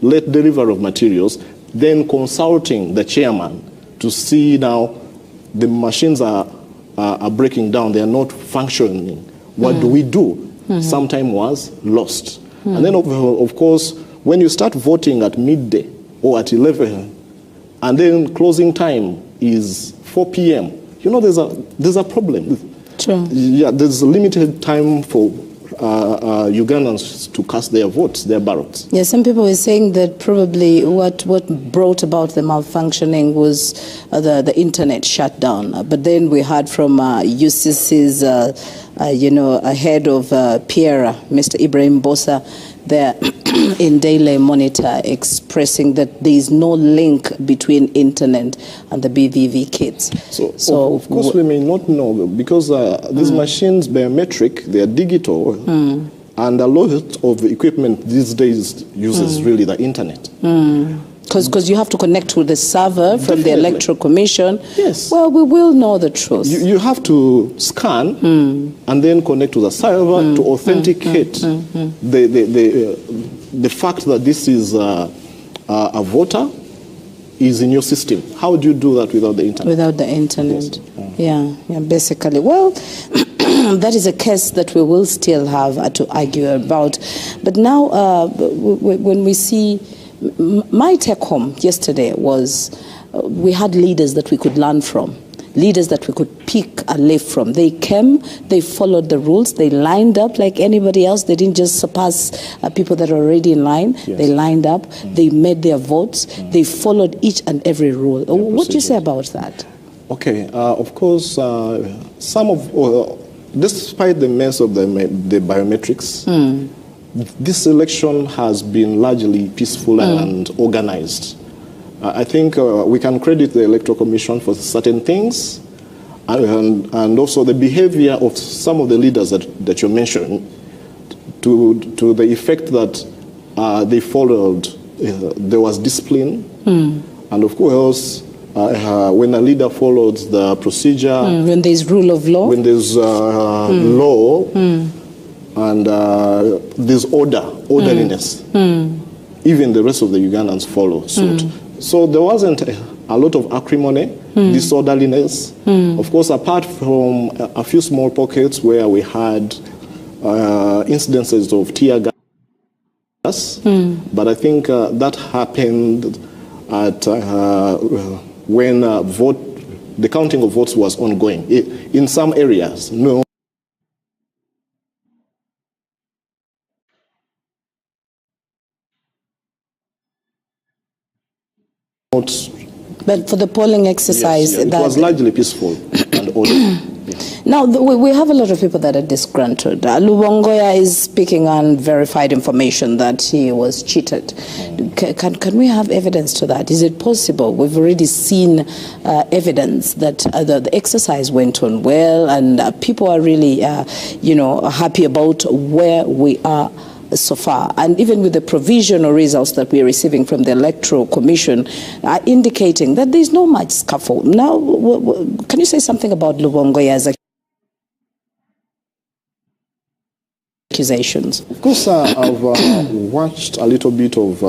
Speaker 3: late delivery of materials, then consulting the chairman to see now the machines are breaking down, they are not functioning. What do we do? Some time was lost. And then, of course, when you start voting at midday or at 11, and then closing time is 4 p.m., you know there's a problem.
Speaker 2: True.
Speaker 3: Yeah, there's a limited time for Ugandans to cast their votes, their ballots.
Speaker 2: Yeah, some people were saying that probably what brought about the malfunctioning was the internet shutdown. But then we heard from UCC's, head of PIERA, Mr. Ibrahim Bossa, there in Daily Monitor, expressing that there is no link between internet and the BVV kits.
Speaker 3: So of course we may not know, because these machines, biometric, they are digital, and a lot of the equipment these days uses really the internet.
Speaker 2: Because you have to connect to the server from
Speaker 3: Definitely.
Speaker 2: the Electoral Commission.
Speaker 3: Yes.
Speaker 2: Well, we will know the truth.
Speaker 3: You have to scan and then connect to the server to authenticate the fact that this is a voter is in your system. How do you do that without the internet?
Speaker 2: Without the internet.
Speaker 3: Yes.
Speaker 2: Yeah, basically. Well, that is a case that we will still have to argue about. But now, when we see, my take home yesterday was we had leaders that we could learn from, leaders that we could pick a leaf from. They came, they followed the rules, they lined up like anybody else. They didn't just surpass people that are already in line.
Speaker 3: Yes.
Speaker 2: They lined up, they made their votes, they followed each and every rule. What do you say about that?
Speaker 3: Okay, of course, despite the mess of the biometrics, this election has been largely peaceful and organized. I think we can credit the Electoral Commission for certain things, and also the behavior of some of the leaders that you mentioned, to the effect that they followed, there was discipline, and of course, when a leader follows the procedure,
Speaker 2: when there's rule of law,
Speaker 3: when there's law, and there's orderliness, even the rest of the Ugandans follow suit. So there wasn't a lot of acrimony, disorderliness. Of course, apart from a few small pockets where we had incidences of tear gas, but I think that happened at when the counting of votes was ongoing. In some areas, no.
Speaker 2: But for the polling exercise,
Speaker 3: yes, it was largely peaceful and orderly.
Speaker 2: Now, we have a lot of people that are disgruntled. Luwongoya is speaking on verified information that he was cheated. Can we have evidence to that? Is it possible? We've already seen evidence that the exercise went on well, and people are really, happy about where we are so far, and even with the provisional results that we are receiving from the Electoral Commission are indicating that there's no much scuffle. Now, can you say something about Luwongoya's accusations?
Speaker 3: Of course, I've watched a little bit of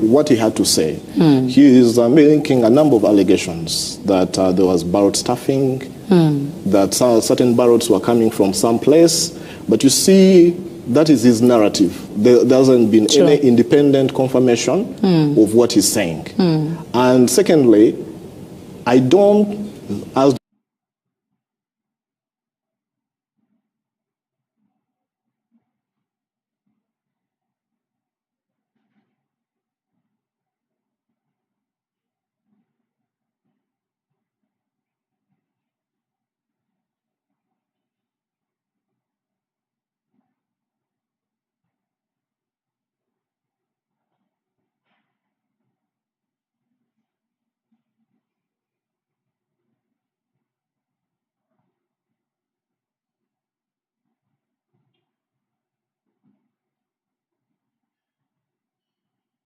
Speaker 3: what he had to say. He is making a number of allegations that there was ballot stuffing, that certain ballots were coming from some place, but you see, that is his narrative. There hasn't been any independent confirmation of what he's saying. And secondly, I don't, as